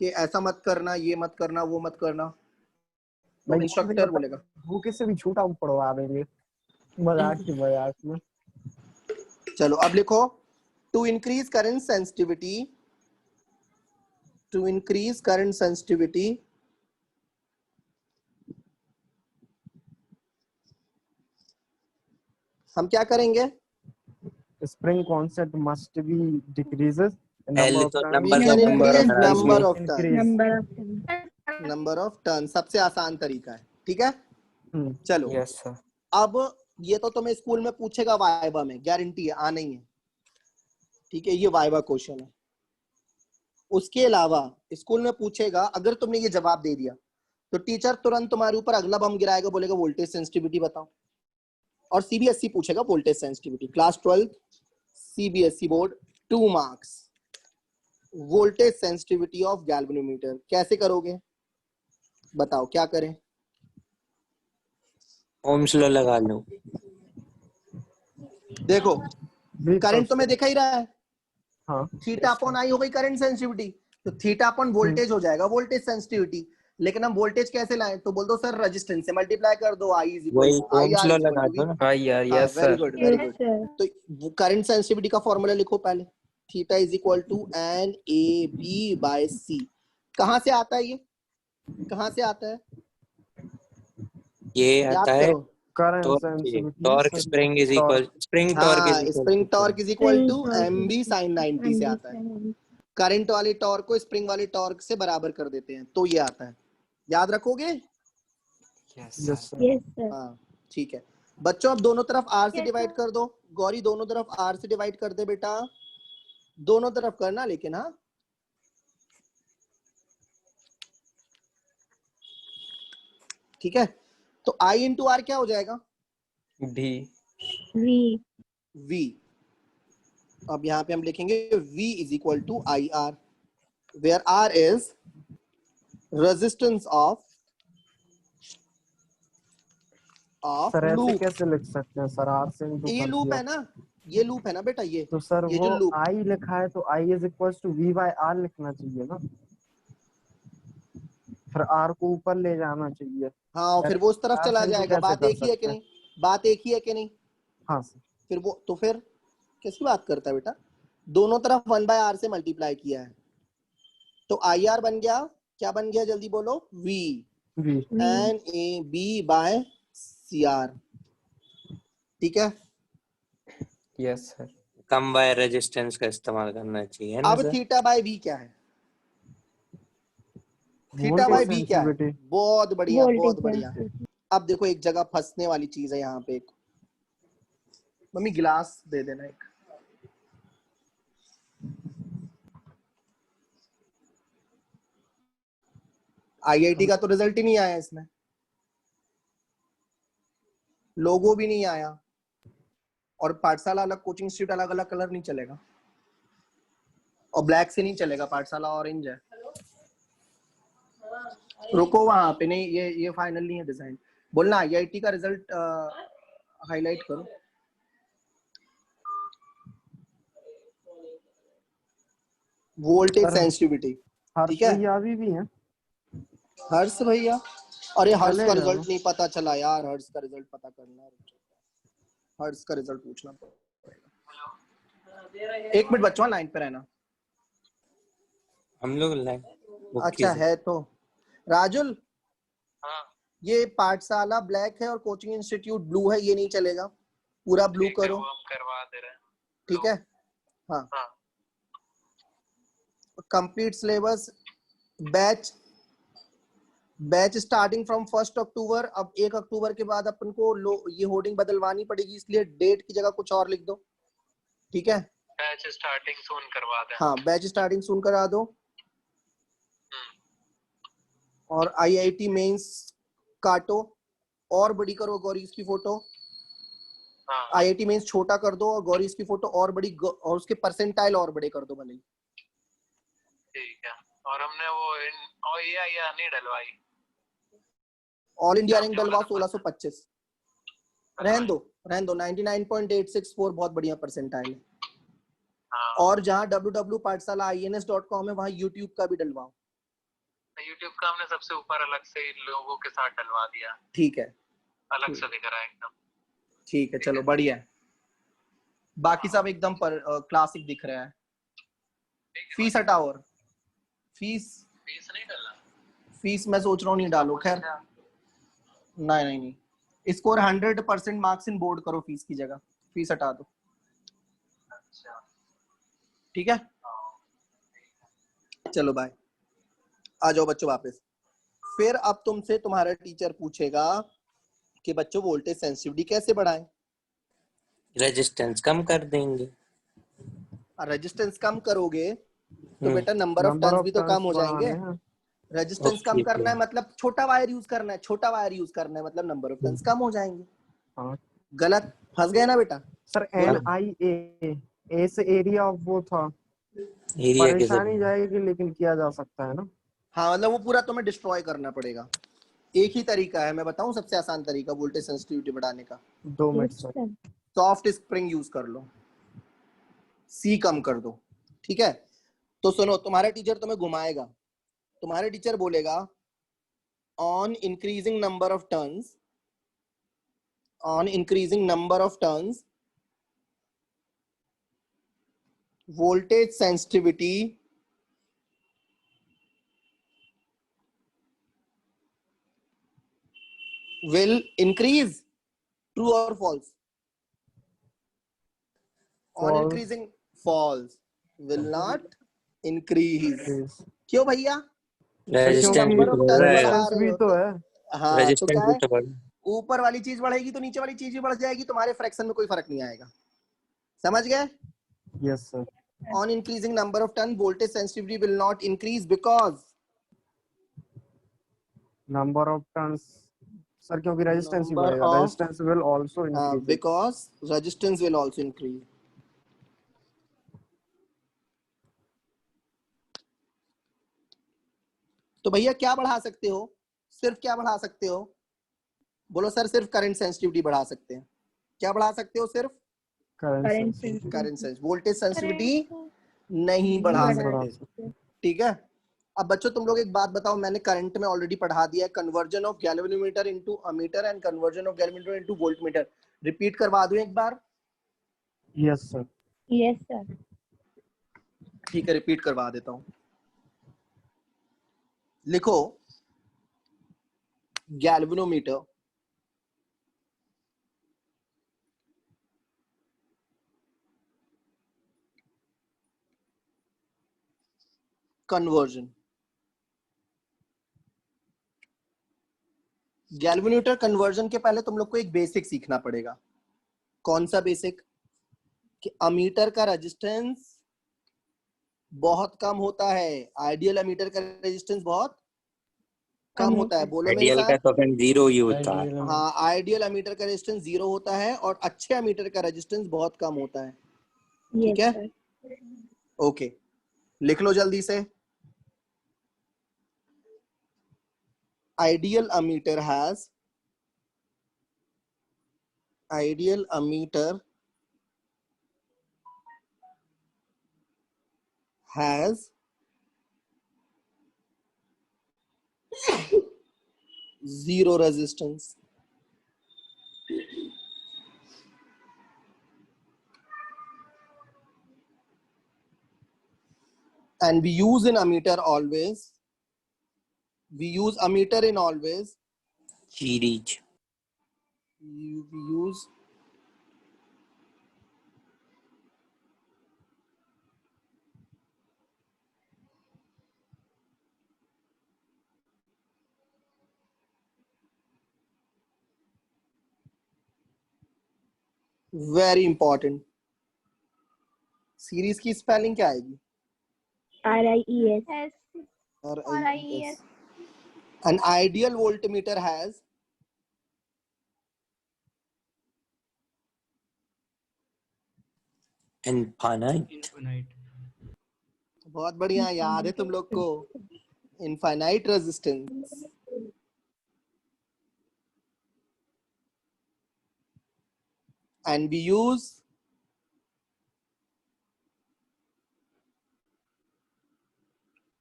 Speaker 4: कि ऐसा मत करना, ये मत करना, वो मत करना, तो
Speaker 6: भाई
Speaker 4: इंस्ट्रक्टर बोलेगा।
Speaker 6: वो किसी भी छूटा हम पढ़वा देंगे, मजाक में।
Speaker 4: चलो अब लिखो, to increase current sensitivity, to increase current sensitivity हम क्या करेंगे?
Speaker 6: Spring constant must be decreases
Speaker 1: L तो
Speaker 4: we
Speaker 1: number
Speaker 4: can
Speaker 1: of
Speaker 5: Number
Speaker 4: increase
Speaker 5: of turns
Speaker 4: number
Speaker 5: में
Speaker 4: of turn,
Speaker 3: Number of turns.
Speaker 4: Number of turn सबसे आसान तरीका है। ठीक है, चलो
Speaker 5: यस सर।
Speaker 4: अब ये तो तुम्हें स्कूल में पूछेगा वाइवा में, गारंटी है, आना ही है। ठीक है, ये वाइवा क्वेश्चन है। उसके अलावा स्कूल में पूछेगा, अगर तुमने ये जवाब दे दिया तो टीचर तुरंत तुम्हारे ऊपर अगला बम गिराएगा, बोलेगा वोल्टेज सेंसिटिविटी बताओ। और सीबीएसई पूछेगा voltage sensitivity, class 12 CBSE board 2 marks, voltage sensitivity of galvanometer. कैसे करोगे बताओ, क्या करें?
Speaker 1: ohms law लगा लो।
Speaker 4: देखो करंट तो मैं देखा ही रहा है,
Speaker 6: हाँ
Speaker 4: थीटा अपॉन आई हो गई करंट सेंसिटिविटी, तो थीटा अपॉन वोल्टेज हो जाएगा वोल्टेज सेंसिटिविटी। लेकिन हम वोल्टेज कैसे लाएं? तो बोल दो सर रेजिस्टेंस से मल्टीप्लाई कर दो, आई इज
Speaker 1: वही
Speaker 4: equal to I
Speaker 1: ohms
Speaker 4: R
Speaker 1: law
Speaker 4: is equal
Speaker 1: लगा
Speaker 4: टू
Speaker 1: दो
Speaker 4: वी।
Speaker 1: ना।
Speaker 5: हाँ यार
Speaker 4: हाँ
Speaker 5: yes
Speaker 4: very
Speaker 5: sir.
Speaker 4: Good very
Speaker 3: Yes,
Speaker 4: good.
Speaker 3: sir.
Speaker 4: तो करंट सेंसिटिविटी का फॉर्मूला लिखो पहले, theta is equal to N A B by C. कहां से आता है ये? कहां से आता है?
Speaker 1: ये
Speaker 4: याद
Speaker 1: आता है
Speaker 4: करो।
Speaker 6: Current
Speaker 1: torque
Speaker 6: sensitivity
Speaker 1: torque spring is equal spring torque is
Speaker 4: हाँ
Speaker 1: equal
Speaker 4: spring torque is equal to
Speaker 3: Spring torque
Speaker 4: M B
Speaker 3: is
Speaker 4: sine 90 से आता है।
Speaker 3: equal to
Speaker 4: करंट वाले टॉर्क को स्प्रिंग वाले टॉर्क से बराबर कर देते हैं, तो ये आता है। याद रखोगे?
Speaker 5: Yes
Speaker 6: yes
Speaker 5: sir.
Speaker 3: Yes, sir.
Speaker 4: हाँ ठीक है बच्चों, अब दोनों तरफ आर से
Speaker 3: Yes,
Speaker 4: डिवाइड
Speaker 3: sir.
Speaker 4: कर दो। गौरी दोनों तरफ आर से डिवाइड कर दे बेटा, दोनों तरफ करना लेकिन। हाँ ठीक है, तो आई इंटू आर क्या हो जाएगा?
Speaker 5: डी।
Speaker 3: V.
Speaker 4: V। अब यहाँ पे हम लिखेंगे V is equal to I R, where R is resistance of
Speaker 6: sir ऐसे
Speaker 4: लूप।
Speaker 6: कैसे लिख सकते हैं सर? आर से इनटू
Speaker 4: ये
Speaker 6: कर
Speaker 4: लूप
Speaker 6: दिया
Speaker 4: है ना, ये लूप है ना बेटा, ये
Speaker 6: तो सर
Speaker 4: ये
Speaker 6: वो
Speaker 4: जो लूप,
Speaker 6: आई लिखा है तो I is equal to V by R लिखना चाहिए ना, फिर आर को ऊपर ले जाना चाहिए।
Speaker 4: हाँ फिर वो उस तरफ
Speaker 6: आर
Speaker 4: चला
Speaker 6: से इनटू
Speaker 4: जाएगा।
Speaker 6: कैसे
Speaker 4: बात
Speaker 6: कर
Speaker 4: एक ही है कि
Speaker 6: सकते हैं?
Speaker 4: नहीं? बात एक ही है कि नहीं?
Speaker 6: हाँ सर।
Speaker 4: फिर वो तो फिर किसकी बात करता है बेटा? दोनों तरफ 1 बाय आर से मल्टीप्लाई किया है, तो आई आर बन गया, क्या बन गया जल्दी बोलो? V
Speaker 6: V
Speaker 4: N A B by C R. ठीक है,
Speaker 5: यस सर।
Speaker 1: कम बाय रेजिस्टेंस का इस्तेमाल करना चाहिए ना
Speaker 4: अब
Speaker 1: सर।
Speaker 4: थीटा बाय वी क्या है? थीटा बाय वी क्या है?
Speaker 6: सेंसिटिविटी।
Speaker 4: बहुत बढ़िया बहुत
Speaker 3: Voltage
Speaker 4: बढ़िया।
Speaker 3: density.
Speaker 4: अब देखो एक जगह फंसने वाली चीज है यहाँ पे, एक मम्मी गिलास दे देना एक। आईआईटी का तो रिजल्ट ही नहीं आया इसमें, लोगो भी नहीं आया, और पाठशाला अलग, कोचिंग इंस्टीट्यूट अलग अलग कलर नहीं चलेगा, और ब्लैक से नहीं चलेगा, पाठशाला ऑरेंज है। रुको वहां पे नहीं, ये फाइनल नहीं है डिजाइन। बोलना आईआईटी का रिजल्ट हाईलाइट करो। वोल्टेज
Speaker 6: सर,
Speaker 4: सेंसिटिविटी
Speaker 6: हर्ष
Speaker 4: ठीक है।
Speaker 6: भैया अभी भी हैं?
Speaker 4: हर्ष भैया, अरे हर्ष
Speaker 6: चले
Speaker 4: का
Speaker 6: गए
Speaker 4: रिजल्ट
Speaker 6: वो?
Speaker 4: नहीं पता चला यार, हर्ष का रिजल्ट पता करना है, हर्ष का रिजल्ट पूछना पड़ेगा। एक मिनट बच्चों, लाइन पे रहना।
Speaker 1: हम लोग लाइन
Speaker 4: अच्छा है तो राजुल,
Speaker 8: हाँ
Speaker 4: ये पाठशाला ब्लैक है और कोचिंग इंस्टीट्यूट ब्लू है, ये नहीं चलेगा, पूरा ब्लू
Speaker 8: ठीक है,
Speaker 4: करो।
Speaker 8: वो हम करवा दे रहे हैं।
Speaker 4: ठीक है, हाँ।
Speaker 8: हाँ
Speaker 4: complete syllabus, batch starting from 1 अक्टूबर। अब 1 अक्टूबर के बाद अपन को ये होर्डिंग बदलवानी पड़ेगी, इसलिए डेट की जगह कुछ और लिख दो। ठीक है,
Speaker 8: बैच स्टार्टिंग सून करवा दें।
Speaker 4: हाँ बैच स्टार्टिंग सुन करा दो। और आईआईटी मेंस काटो और बड़ी करो गौरीज की फोटो।
Speaker 8: हाँ
Speaker 4: आईआईटी मेंस छोटा कर दो और गौरीज की फोटो और बड़ी, और उसके परसेंटाइल और बड़े कर दो भले ही।
Speaker 8: ठीक है, और हमने वो ये नहीं डलवाई।
Speaker 4: ऑल इंडिया रैंक डलवाओ 1625। रहन दो 99.864 बहुत बढ़िया परसेंटाइल है।
Speaker 8: हाँ
Speaker 4: और जहाँ www.pathshala.ins.com है वहाँ यूट्यूब का भी डलवाओ।
Speaker 8: यूट्यूब का हमने सबसे ऊपर अलग से लोगों के साथ डलवा दिया,
Speaker 4: ठीक है,
Speaker 8: अलग से दिख रहा है एकदम।
Speaker 4: ठीक है, चलो बढ़िया है। बाकी सब एकदम पर क्लासिक दिख रहा है। फीस हटाओ, और फीस
Speaker 8: नहीं डला।
Speaker 4: फीस मैं सोच रहा हूँ नहीं डालो, खैर नहीं। स्कोर 100% मार्क्स इन बोर्ड करो फीस की जगह, फीस हटा दो।
Speaker 8: अच्छा
Speaker 4: ठीक है, चलो बाय। आ जाओ बच्चों वापस। फिर अब तुमसे तुम्हारा टीचर पूछेगा कि बच्चों वोल्टेज सेंसिटिविटी कैसे बढ़ाएं।
Speaker 1: रेजिस्टेंस कम कर देंगे।
Speaker 4: रेजिस्टेंस कम करोगे तो बेटा number of
Speaker 6: number
Speaker 4: turns
Speaker 6: of
Speaker 4: भी तो कम
Speaker 6: टर्न्स
Speaker 4: हो जाएंगे।
Speaker 6: बढ़ाने हैं।
Speaker 4: रेजिस्टेंस कम
Speaker 1: ओके
Speaker 4: करना है मतलब छोटा वायर यूज करना है, छोटा वायर यूज करना है मतलब नंबर ऑफ टर्न्स कम हो जाएंगे।
Speaker 6: हाँ
Speaker 4: गलत, फंस गए ना बेटा।
Speaker 6: सर,
Speaker 4: बोलो।
Speaker 6: NIA ए से एरिया ऑफ वो था,
Speaker 1: एरिया के सब
Speaker 6: परेशानी जाएगी लेकिन किया जा सकता है ना।
Speaker 4: हाँ मतलब वो पूरा तुम्हें डिस्ट्रॉय करना पड़ेगा। एक ही तरीका है, मैं बताऊं सबसे आसान तरीका वोल्टेज सेंसिटिविटी बढ़ाने का।
Speaker 6: 2 minute
Speaker 3: yes
Speaker 6: sir.
Speaker 3: sir,
Speaker 4: soft spring use कर लो, सी कम कर दो। ठीक है, तो सुनो, तुम्हारा टीचर तुम्हें घुमाएगा, तुम्हारे टीचर बोलेगा on increasing number of turns, voltage sensitivity will increase, true or false? On
Speaker 6: False.
Speaker 4: increasing, false, will not increase।
Speaker 6: Yes.
Speaker 4: क्यों भैया?
Speaker 1: रेजिस्टेंस भी
Speaker 4: नंबर
Speaker 1: तो
Speaker 4: ऑफ
Speaker 1: बढ़
Speaker 4: टर्न्स
Speaker 1: रहा है।
Speaker 4: बढ़ा
Speaker 6: रेजिस्टेंस
Speaker 4: रहे
Speaker 6: भी
Speaker 4: हो
Speaker 6: तो
Speaker 4: तो
Speaker 6: है।
Speaker 4: हाँ, तो
Speaker 1: रेजिस्टेंस
Speaker 4: क्या
Speaker 1: भी
Speaker 4: है,
Speaker 1: तो बढ़
Speaker 4: ऊपर वाली चीज बढ़ेगी तो नीचे वाली चीज भी बढ़ जाएगी, तुम्हारे फ्रैक्शन में कोई फर्क नहीं आएगा। समझ गए?
Speaker 6: Yes sir.
Speaker 4: On increasing number of turn, voltage sensitivity will not increase because
Speaker 6: number of turns sir, क्योंकि रेजिस्टेंस ही
Speaker 4: number
Speaker 6: बढ़ेगा,
Speaker 4: of
Speaker 6: resistance will also increase.
Speaker 4: because resistance will also increase। तो भैया क्या बढ़ा सकते हो? सिर्फ क्या बढ़ा सकते हो? बोलो सर, सिर्फ करंट सेंसिटिविटी बढ़ा सकते हैं। क्या बढ़ा सकते हो? सिर्फ
Speaker 3: current
Speaker 6: current
Speaker 3: sensitivity
Speaker 4: current sense, voltage sensitivity नहीं
Speaker 3: नहीं
Speaker 4: बढ़ा
Speaker 3: बढ़ा
Speaker 4: सकते। ठीक है, अब बच्चों तुम लोग एक बात बताओ, मैंने करंट में ऑलरेडी पढ़ा दिया है, conversion of galvanometer into ammeter and conversion of galvanometer into voltmeter. Repeat करवा दूं एक बार?
Speaker 6: Yes sir.
Speaker 3: yes sir,
Speaker 4: ठीक है, रिपीट करवा देता हूं। लिखो गैल्वेनोमीटर कन्वर्जन। गैल्वेनोमीटर कन्वर्जन के पहले तुम लोग को एक बेसिक सीखना पड़ेगा। कौन सा बेसिक? कि अमीटर का रेजिस्टेंस बहुत कम होता है, आइडियल अमीटर का रेजिस्टेंस बहुत कम होता है। बोलो मेरे
Speaker 1: आइडियल का
Speaker 4: साथ।
Speaker 1: तो फिर जीरो ही होता है।
Speaker 4: हाँ, आइडियल अमीटर का रेजिस्टेंस 0 होता है और अच्छे अमीटर का रेजिस्टेंस बहुत कम होता है। ठीक
Speaker 3: yes
Speaker 4: है,
Speaker 3: sir,
Speaker 4: ओके, लिख लो जल्दी से। Ideal ammeter has zero resistance. And we use in ammeter always. We use ammeter in always.
Speaker 1: series.
Speaker 4: We use very important. Series की स्पेलिंग क्या आएगी?
Speaker 3: RIES.
Speaker 4: RIES. An ideal voltmeter has
Speaker 1: Infinite.
Speaker 4: बहुत बढ़िया, याद है तुम लोग को. Infinite resistance. And we use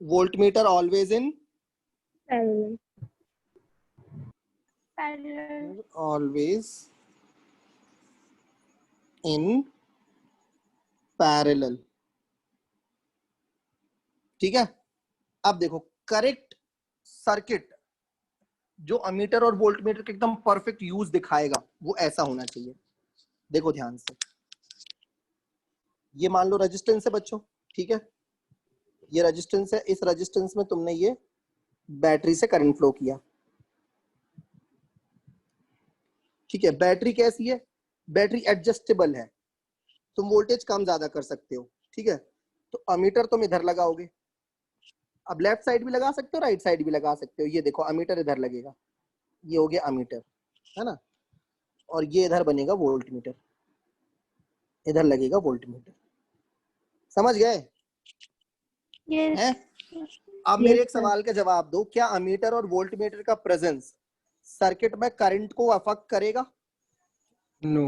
Speaker 4: voltmeter always in
Speaker 3: Parallel.
Speaker 4: always in parallel. ठीक है. अब देखो करेक्ट सर्किट जो अमीटर और वोल्टमीटर के एकदम परफेक्ट यूज दिखाएगा वो ऐसा होना चाहिए. देखो ध्यान से, ये मान लो रेजिस्टेंस है बच्चों, ठीक है. ये रेजिस्टेंस है, इस रेजिस्टेंस में तुमने ये बैटरी से करंट फ्लो किया, ठीक है. बैटरी कैसी है? बैटरी एडजस्टेबल है, तुम वोल्टेज कम ज्यादा कर सकते हो, ठीक है. तो अमीटर तुम इधर लगाओगे. अब लेफ्ट साइड भी लगा सकते हो, राइट साइड भी लगा सकते हो. ये देखो अमीटर इधर लगेगा, ये हो गया अमीटर, है ना. और ये इधर बनेगा वोल्टमीटर, इधर लगेगा वोल्टमीटर. समझ गए
Speaker 3: Yes.
Speaker 4: हैं? अब
Speaker 3: Yes,
Speaker 4: मेरे एक
Speaker 3: sir.
Speaker 4: सवाल का जवाब दो. क्या अमीटर और वोल्टमीटर का प्रेजेंस सर्किट में करंट को अफेक्ट करेगा?
Speaker 5: No.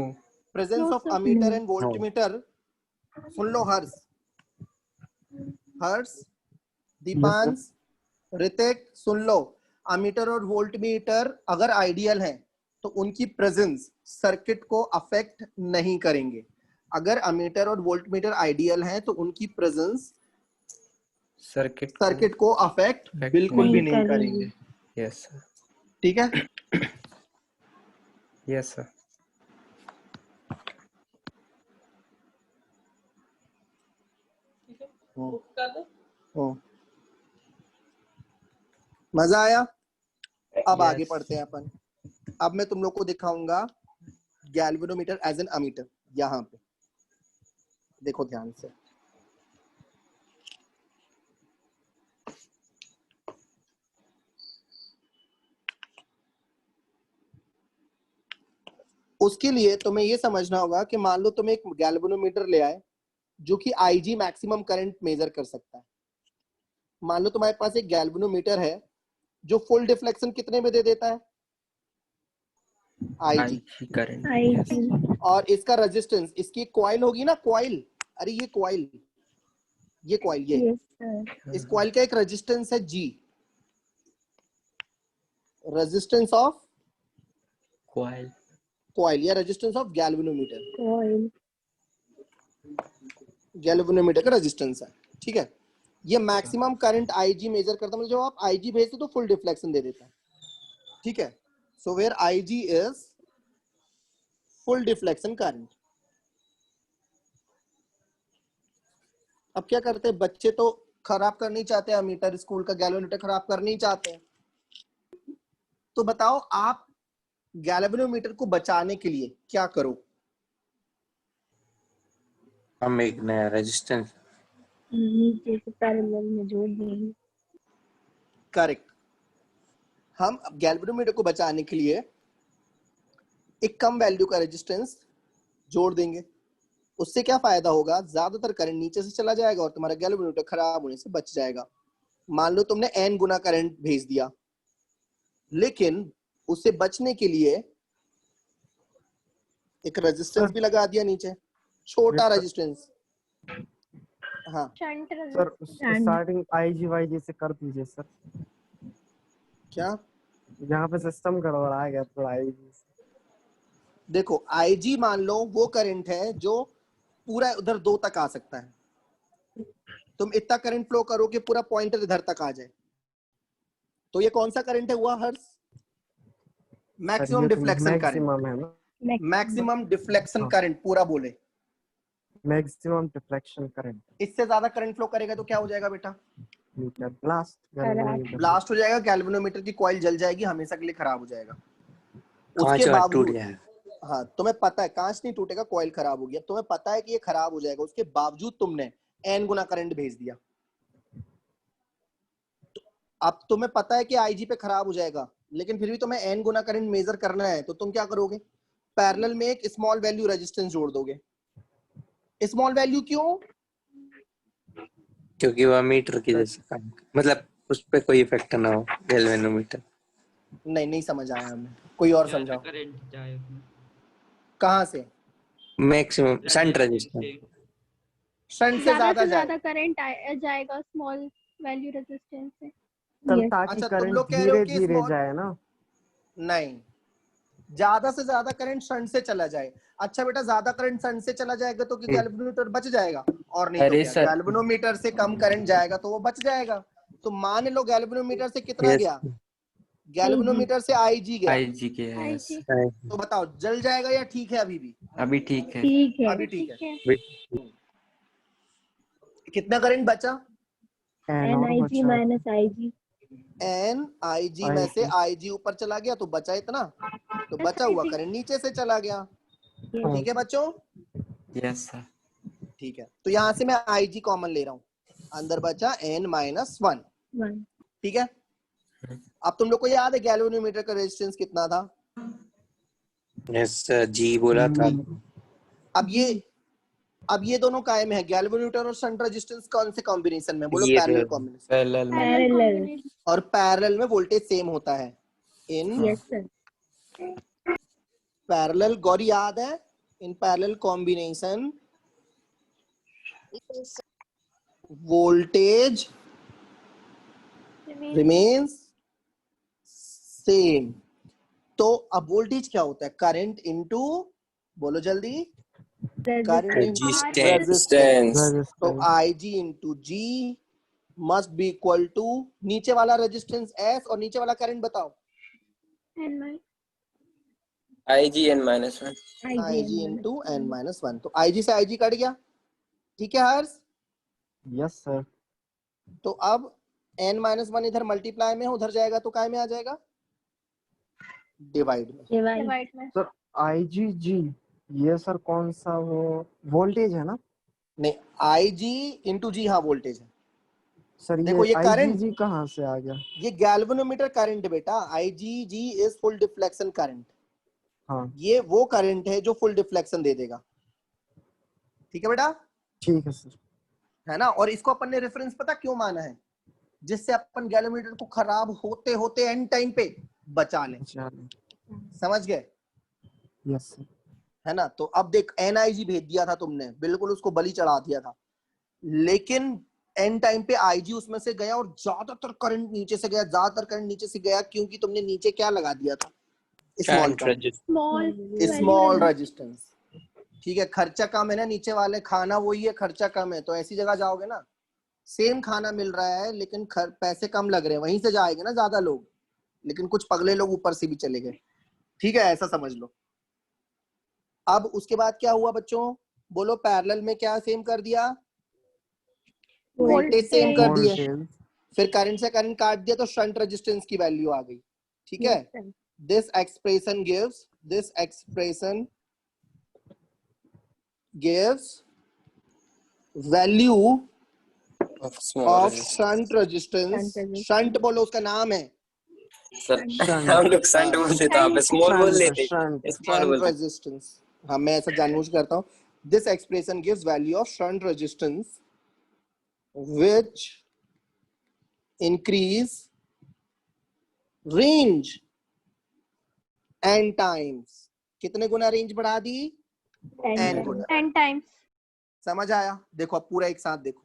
Speaker 4: Presence
Speaker 3: No,
Speaker 4: of
Speaker 3: sir.
Speaker 4: Ammeter
Speaker 3: No.
Speaker 4: And voltmeter. सुन लो हर्ष, हर्ष, दीपांश, ऋतिक, सुन लो. अमीटर और वोल्टमीटर अगर आइडियल है तो उनकी प्रेजेंस सर्किट को अफेक्ट नहीं करेंगे. अगर अमीटर और वोल्टमीटर आइडियल है तो उनकी प्रेजेंस सर्किट को अफेक्ट बिल्कुल भी नहीं करेंगे.
Speaker 5: Yes, sir.
Speaker 4: ठीक है.
Speaker 5: Yes, sir.
Speaker 4: मजा आया? अब
Speaker 5: Yes.
Speaker 4: आगे पढ़ते हैं अपन. अब मैं तुम लोग को दिखाऊंगा गैल्वेनोमीटर एज एन अमीटर. यहाँ पे देखो ध्यान से. उसके लिए तुम्हें ये समझना होगा कि मान लो तुम एक गैल्वेनोमीटर ले आए जो कि IG मैक्सिमम करंट मेजर कर सकता है. मान लो तुम्हारे पास एक गैल्वेनोमीटर है जो फुल डिफ्लेक्शन कितने में दे देता है? IG.
Speaker 5: current.
Speaker 3: IG.
Speaker 5: Yes.
Speaker 4: और इसका रेजिस्टेंस, इसकी कॉइल होगी ना, कॉइल. अरे ये कॉइल, ये कॉइल, ये
Speaker 3: Yes, sir.
Speaker 4: इस कॉइल का एक रेजिस्टेंस है G. Resistance of
Speaker 5: Coil.
Speaker 4: Coil या resistance of galvanometer.
Speaker 3: Coil.
Speaker 4: Galvanometer का रेजिस्टेंस है, ठीक है. ये मैक्सिमम करंट IG मेजर करता है. मतलब जब आप IG भेजते हो तो फुल डिफ्लेक्शन दे देता है, ठीक है. So where IG is full deflection current. अब क्या करते हैं बच्चे, तो खराब कर नहीं चाहते अमीटर, स्कूल का गैल्वेनोमीटर खराब कर नहीं चाहते हैं. तो बताओ आप गैल्वेनोमीटर को बचाने के लिए क्या करो?
Speaker 1: हम एक नया रेजिस्टेंस
Speaker 3: नीचे से पैरेलल में जोड़ देंगे.
Speaker 4: करेक्ट. हम गैल्वेनोमीटर को बचाने के लिए एक कम वैल्यू का रेजिस्टेंस जोड़ देंगे. उससे क्या फायदा होगा? ज्यादातर करंट नीचे से चला जाएगा और तुम्हारा गैल्वेनोमीटर खराब होने से बच जाएगा. मान लो तुमने n गुना करंट भेज दिया, लेकिन उससे बचने के लिए एक रेजिस्टेंस भी लगा दिया नीचे, छोटा रेजिस्टेंस. हाँ
Speaker 3: shunt
Speaker 6: sir starting IG YG से कर दीजिए सर.
Speaker 4: क्या
Speaker 6: यहाँ पे सिस्टम गड़बड़ा गया थोड़ा IG से।
Speaker 4: देखो IG मान लो वो करंट है जो पूरा उधर 2 तक आ सकता है। तुम इतना करंट फ्लो करो कि पूरा पॉइंटर इधर तक आ जाए, तो ये कौन सा करंट है हुआ हर्ष?
Speaker 6: सर
Speaker 4: मैक्सिमम
Speaker 6: ये तो
Speaker 4: डिफ्लेक्शन करंट।
Speaker 6: मैक्सिमम है ना?
Speaker 4: मैक्सिमम डिफ्लेक्शन
Speaker 6: हाँ।
Speaker 4: करंट पूरा बोले।
Speaker 6: Maximum deflection current.
Speaker 4: इससे ज्यादा करंट फ्लो करेगा तो क्या हो जाएगा बेटा?
Speaker 6: ब्लास्ट
Speaker 4: ब्लास्ट हो जाएगा, गैल्वेनोमीटर की कॉइल जल जाएगी, हमेशा के लिए खराब हो जाएगा।
Speaker 1: कांच
Speaker 4: उसके
Speaker 1: वाच टूट
Speaker 4: बावजूद
Speaker 1: जाएगा।
Speaker 4: हाँ तुम्हें पता है कांच नहीं टूटेगा, कॉइल खराब हो गया, तुम्हें पता है कि ये खराब हो जाएगा, उसके बावजूद तुमने n गुना करंट भेज दिया। तो अब तुम्हें पता है कि IG पे खराब हो जाएगा, लेकिन फिर भी तुम्हें n गुना करंट मेजर करना है, तो तुम क्या करोगे? पैरेलल में एक स्मॉल वैल्यू रेजिस्टेंस जोड़ दोगे। स्मॉल वैल्यू क्यों?
Speaker 1: क्योंकि वह मीटर की जैसे काम, मतलब उस पे कोई इफेक्ट ना हो गैल्वेनोमीटर।
Speaker 4: नहीं समझ आया हमें, कोई और समझाओ। कहाँ से?
Speaker 1: Maximum shunt resistance.
Speaker 4: शंट से
Speaker 3: ज्यादा
Speaker 4: ज्यादा
Speaker 3: करंट जाएगा स्मॉल वैल्यू रेजिस्टेंस से।
Speaker 6: Sir
Speaker 3: Yes.
Speaker 6: ताकि
Speaker 4: अच्छा तुम
Speaker 6: करंट
Speaker 4: लोग कह रहे हो
Speaker 6: धीरे
Speaker 4: कि
Speaker 6: धीरे
Speaker 4: स्मॉल,
Speaker 6: जाए ना।
Speaker 4: नहीं ज्यादा से ज्यादा करंट शंट से चला जाए। अच्छा बेटा ज्यादा करंट शंट से चला जाएगा तो गैल्वेनोमीटर बच जाएगा, और नहीं तो
Speaker 5: अरे
Speaker 4: क्या?
Speaker 5: सर।
Speaker 4: गैल्वेनोमीटर से कम करंट जाएगा तो वो बच जाएगा। तो मान लो गैल्वेनोमीटर से कितना
Speaker 1: Yes.
Speaker 4: गया? गैल्वेनोमीटर से IG गया,
Speaker 5: IG के है। yes।
Speaker 3: IG
Speaker 4: तो बताओ जल जाएगा या ठीक है? अभी भी
Speaker 5: अभी ठीक है।
Speaker 3: ठीक है।
Speaker 4: अभी ठीक है। कितना करंट बचा?
Speaker 6: N और
Speaker 3: NIG
Speaker 6: बचा
Speaker 3: माइनस IG।
Speaker 4: NIG में से IG ऊपर चला गया तो बचा इतना, तो बचा हुआ करंट नीचे से चला गया। ठीक है बच्चों?
Speaker 5: Yes sir.
Speaker 4: ठीक है, तो यहां से मैं IG कॉमन ले रहा हूं, अंदर बचा n-1।
Speaker 3: 1।
Speaker 4: ठीक है, अब तुम लोग को याद है गैल्वेनोमीटर का रेजिस्टेंस कितना था?
Speaker 1: यस जी बोला था।
Speaker 4: अब ये दोनों कायम है, गैल्वेनोमीटर और शंट रेजिस्टेंस कौन से कॉम्बिनेशन में? बोलो
Speaker 1: ये
Speaker 4: पैरेलल कॉम्बिनेशन।
Speaker 5: पैरेलल में।
Speaker 3: पैरेलल।
Speaker 4: और पैरेलल में वोल्टेज सेम होता है। In
Speaker 3: yes sir.
Speaker 4: Parallel, Gauri याद है? In parallel combination voltage remains same. तो अब वोल्टेज क्या होता है? करंट इनटू, बोलो जल्दी, करंट इनटू रेजिस्टेंस। तो IG into G must be equal to नीचे वाला रेजिस्टेंस S और नीचे वाला करंट बताओ।
Speaker 5: IG n-1।
Speaker 4: IG into n-1। तो IG से IG कट गया। ठीक है हर्ष?
Speaker 6: Yes sir.
Speaker 4: तो अब n-1 इधर मल्टीप्लाई में, उधर जाएगा तो काय में आ जाएगा? डिवाइड में।
Speaker 6: सर IGG ये सर कौन सा वो वोल्टेज है ना?
Speaker 4: नहीं, IG इंटू G, हाँ वोल्टेज है।
Speaker 6: सर
Speaker 4: देखो ये करंट,
Speaker 6: IGG कहाँ से आ गया?
Speaker 4: ये गैल्वेनोमीटर करंट बेटा। IGG is full deflection current.
Speaker 6: हाँ
Speaker 4: ये वो करंट है जो फुल डिफ्लेक्शन दे देगा। ठीक है बेटा?
Speaker 6: ठीक है सर।
Speaker 4: है ना? और इसको अपन ने रेफरेंस पता क्यों माना है? जिससे अपन गैल्वेनोमीटर को खराब होते होते एंड टाइम पे बचा लें। समझ गए?
Speaker 6: Yes sir.
Speaker 4: है ना? तो अब देख NIG भेज दिया था तुमने, बिल्कुल उसको बलि चढ़ा दिया था, लेकिन एंड टाइम पे IG उसमें से गया और ज्यादातर करंट नीचे से गया, ज्यादातर करंट नीचे से गया क्योंकि तुमने नीचे क्या लगा दिया था? Small resistance. ठीक है, खर्चा कम है ना नीचे वाले, खाना वही है, खर्चा कम है, तो ऐसी जगह जाओगे ना, सेम खाना मिल रहा है लेकिन पैसे कम लग रहे हैं, वहीं से जाएंगे ना ज्यादा लोग, लेकिन कुछ पगले लोग ऊपर से भी चले गए। ठीक है, ऐसा समझ लो। अब उसके बाद क्या हुआ बच्चों? बोलो पैरेलल में क्या सेम कर दिया? वोल्टेज सेम कर दिया। फिर करंट से करंट काट दिया तो शंट रेजिस्टेंस की वैल्यू आ गई। ठीक है, this expression gives value of shunt resistance. Shunt बोलो, उसका नाम है
Speaker 5: सर। हम लोग शंट बोलते तो आप स्मॉल बोल लेते।
Speaker 4: Shunt resistance. हाँ, मैं ऐसा जानबूझ करता हूँ। This expression gives value of shunt resistance which increase range n times। कितने गुना रेंज बढ़ा दी? n गुना।
Speaker 3: 10 times।
Speaker 4: समझ आया? देखो अब पूरा एक साथ देखो,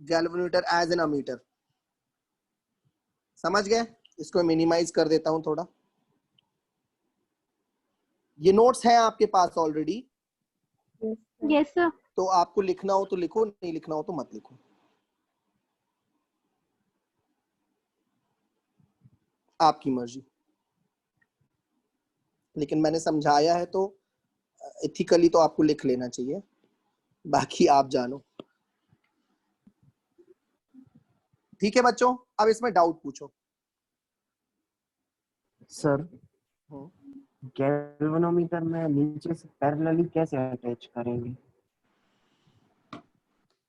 Speaker 4: गैल्वेनोमीटर एज एन अमीटर। समझ गए? इसको मिनिमाइज कर देता हूं थोड़ा। ये नोट्स हैं आपके पास ऑलरेडी,
Speaker 3: यस सर।
Speaker 4: तो आपको लिखना हो तो लिखो, नहीं लिखना हो तो मत लिखो। आपकी मर्जी, लेकिन मैंने समझाया है तो एथिकली तो आपको लिख लेना चाहिए, बाकी आप जानो। ठीक है बच्चों, अब इसमें डाउट पूछो।
Speaker 6: सर गैल्वेनोमीटर में नीचे से पैरेलली कैसे अटैच करेंगे?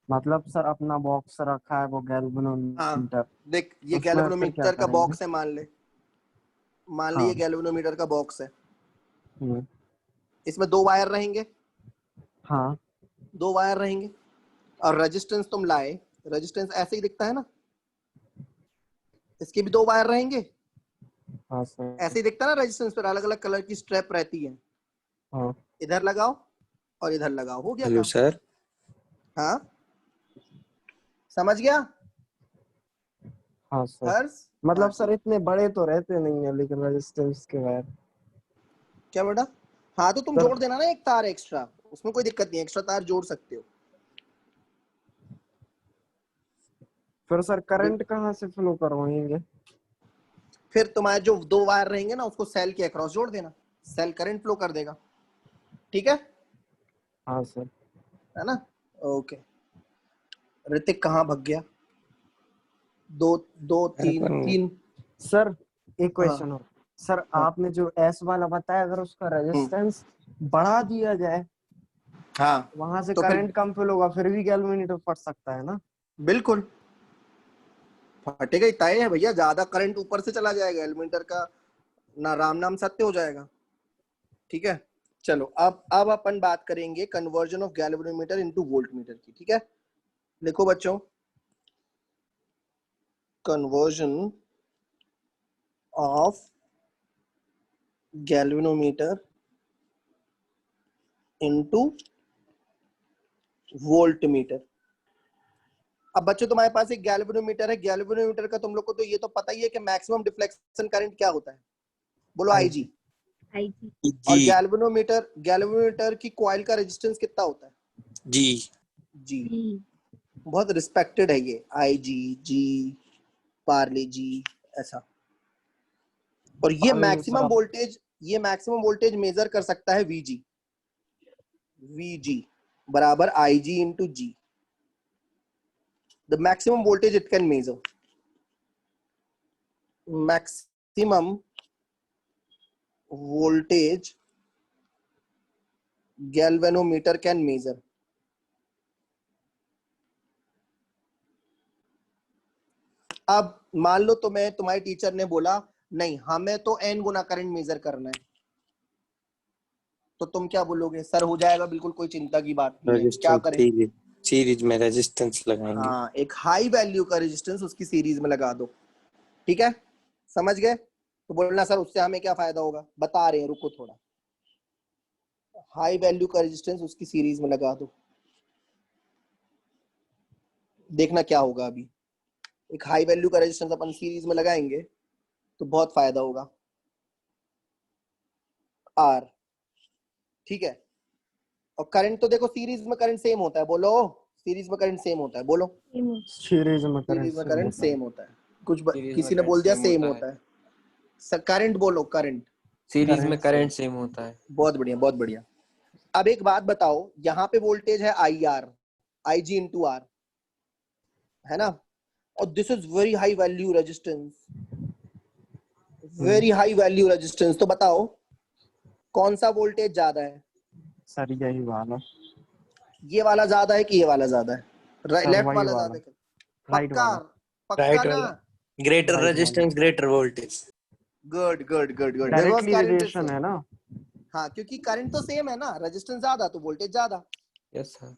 Speaker 6: मतलब सर अपना बॉक्स रखा है वो गैल्वेनोमीटर,
Speaker 4: देख ये
Speaker 6: उसमें फिर क्या
Speaker 4: गैल्वेनोमीटर का
Speaker 6: करेंगे?
Speaker 4: बॉक्स है, मान ले
Speaker 6: हाँ।
Speaker 4: ये गैल्वेनोमीटर का बॉक्स है।
Speaker 6: हम्म,
Speaker 4: इसमें 2 वायर रहेंगे,
Speaker 6: हाँ
Speaker 4: 2 वायर रहेंगे, और रेजिस्टेंस तुम लाए, रेजिस्टेंस ऐसे ही दिखता है ना, इसके भी 2 वायर रहेंगे,
Speaker 6: हाँ सर
Speaker 4: ऐसे ही दिखता है ना। रेजिस्टेंस पर अलग अलग कलर की स्ट्रैप रहती है,
Speaker 6: हाँ
Speaker 4: इधर लगाओ और इधर लगाओ, हो गया
Speaker 1: हेलो
Speaker 4: काम।
Speaker 1: सर।
Speaker 4: हाँ समझ गया
Speaker 6: हाँ सर।
Speaker 4: हर्ष?
Speaker 6: मतलब
Speaker 4: हाँ,
Speaker 6: सर इतने बड़े तो रहते नहीं है लेकिन रेजिस्टेंस के वायर।
Speaker 4: क्या बेटा? हाँ तो तुम
Speaker 6: सर
Speaker 4: जोड़ देना ना एक तार एक्स्ट्रा, उसमें कोई दिक्कत नहीं, एक्स्ट्रा तार जोड़ सकते हो।
Speaker 6: फिर सर करंट कहाँ से फ्लो करवाएंगे?
Speaker 4: फिर तुम्हारे जो 2 वायर रहेंगे ना, उसको सेल के अक्रॉस जोड़ देना, सेल करंट फ्लो कर देगा। ठीक है?
Speaker 6: हाँ सर।
Speaker 4: है ना? ओके। ऋतिक कहाँ भाग गया? 2 3 3।
Speaker 6: सर एक
Speaker 4: हाँ
Speaker 6: क्वेश्चन और सर,
Speaker 4: हाँ
Speaker 6: आपने जो एस वाला बताया अगर उसका रेजिस्टेंस बढ़ा दिया जाए
Speaker 4: हाँ,
Speaker 6: वहां से
Speaker 4: तो फिर
Speaker 6: करंट कम फ्लो होगा, फिर भी गैल्वेनोमीटर फट सकता है ना?
Speaker 4: बिल्कुल फटेगा ही, तय है भैया। ज्यादा करंट ऊपर से चला जाएगा, एलिमेंटर का ना राम नाम सत्य हो जाएगा। ठीक है, चलो अब अपन बात करेंगे conversion of galvanometer into voltmeter की। ठीक है, लिखो बच्चों, conversion of galvanometer into voltmeter. अब बच्चों तुम्हारे पास एक गैल्वेनोमीटर है, गैल्वेनोमीटर का तुम लोग को तो ये तो पता ही है कि मैक्सिमम डिफ्लेक्शन करंट क्या होता है, बोलो आईजी।
Speaker 3: आईजी।
Speaker 4: और
Speaker 1: जी
Speaker 4: गैल्वेनोमीटर की कॉइल का रेजिस्टेंस कितना होता है?
Speaker 1: जी
Speaker 4: जी।
Speaker 3: जी।
Speaker 4: बहुत रिस्पेक्टेड है ये, आईजी, जी, पार्ले जी, ऐसा। और ये मैक्सिमम वोल्टेज मेजर कर सकता है वीजी। वीजी बराबर IG into G, the maximum voltage it can measure. Maximum voltage galvanometer can measure. अब मान लो तुम्हारे टीचर ने बोला नहीं हमें तो n गुना करंट मेजर करना है, तो तुम क्या बोलोगे? सर हो जाएगा बिल्कुल, कोई चिंता की बात नहीं है, क्या करें?
Speaker 1: सीरीज में रेजिस्टेंस लगाएंगे।
Speaker 4: हाँ, एक हाई वैल्यू का रेजिस्टेंस उसकी सीरीज में लगा दो। ठीक है, समझ गए? तो बोलना सर उससे हमें क्या फायदा होगा, बता रहे हैं, रुको थोड़ा। हाई वैल्यू का रेजिस्टेंस उसकी सीरीज में लगा दो, देखना क्या होगा। अभी एक हाई वैल्यू का रेजिस्टेंस अपन सीरीज में लगाएंगे तो बहुत फायदा होगा, आर। ठीक है, और करंट तो देखो सीरीज में करंट सेम होता है, बोलो सीरीज में करंट सेम होता है, बोलो
Speaker 6: सीरीज में
Speaker 4: सीरीज में करंट सेम होता है। कुछ
Speaker 5: सीरीज
Speaker 4: किसी
Speaker 5: में
Speaker 4: ने
Speaker 5: करंट
Speaker 4: बोल दिया
Speaker 5: सेम
Speaker 4: सेम
Speaker 5: होता
Speaker 4: होता है, सर करंट बोलो, करंट।
Speaker 5: सीरीज में करंट सेम होता है।
Speaker 4: बहुत बढ़िया, बहुत बढ़िया। अब एक बात बताओ, यहाँ पे वोल्टेज है I R, I G into R, है ना, और this is very high value resistance, very high value resistance. तो बताओ कौन सा वोल्टेज ज्यादा है?
Speaker 6: सर यही वाला,
Speaker 4: ये वाला ज्यादा है कि ये वाला ज्यादा है?
Speaker 6: सर
Speaker 4: लेफ्ट
Speaker 6: वही
Speaker 4: वाला
Speaker 6: वाला,
Speaker 4: ज्यादा है?
Speaker 6: राइट
Speaker 4: पक्का?
Speaker 6: वाला,
Speaker 4: पक्का
Speaker 1: राइट
Speaker 4: ना?
Speaker 1: वाला, ग्रेटर
Speaker 6: राइट वाला।
Speaker 1: Resistance greater voltage.
Speaker 4: Good good good good, because
Speaker 6: directly
Speaker 4: current is
Speaker 6: relation है
Speaker 4: सेम।
Speaker 6: ना?
Speaker 4: हाँ, क्योंकि करंट तो सेम है ना, रेजिस्टेंस ज्यादा तो वोल्टेज ज्यादा।
Speaker 5: Yes sir.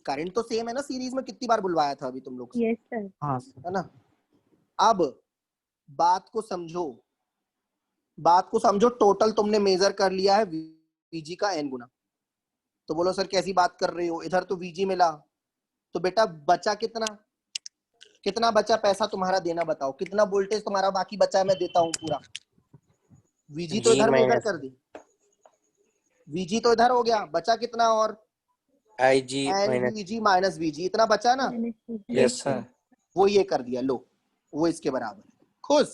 Speaker 4: करंट तो सेम है ना, सीरीज में कितनी बार बुलवाया था अभी तुम लोग से,
Speaker 3: यस सर।
Speaker 6: हाँ सर।
Speaker 4: है ना? अब बात को समझो, बात को समझो। टोटल तुमने मेजर कर लिया है वीजी का n गुना। तो बोलो सर कैसी बात कर रहे हो, इधर तो वीजी मिला, तो बेटा बचा कितना? कितना बचा पैसा तुम्हारा देना, बताओ कितना वोल्टेज तुम्हारा बाकी बचा है, मैं देता हूँ पूरा। वीजी तो
Speaker 1: G
Speaker 4: इधर मेजर
Speaker 1: माइनस
Speaker 4: कर दी, वीजी तो इधर हो गया, बचा कितना और
Speaker 1: IG
Speaker 4: N
Speaker 1: minus
Speaker 4: VG minus VG, इतना बचा ना,
Speaker 1: यस सर।
Speaker 4: वो ये कर दिया, लो वो इसके बराबर है। खुश,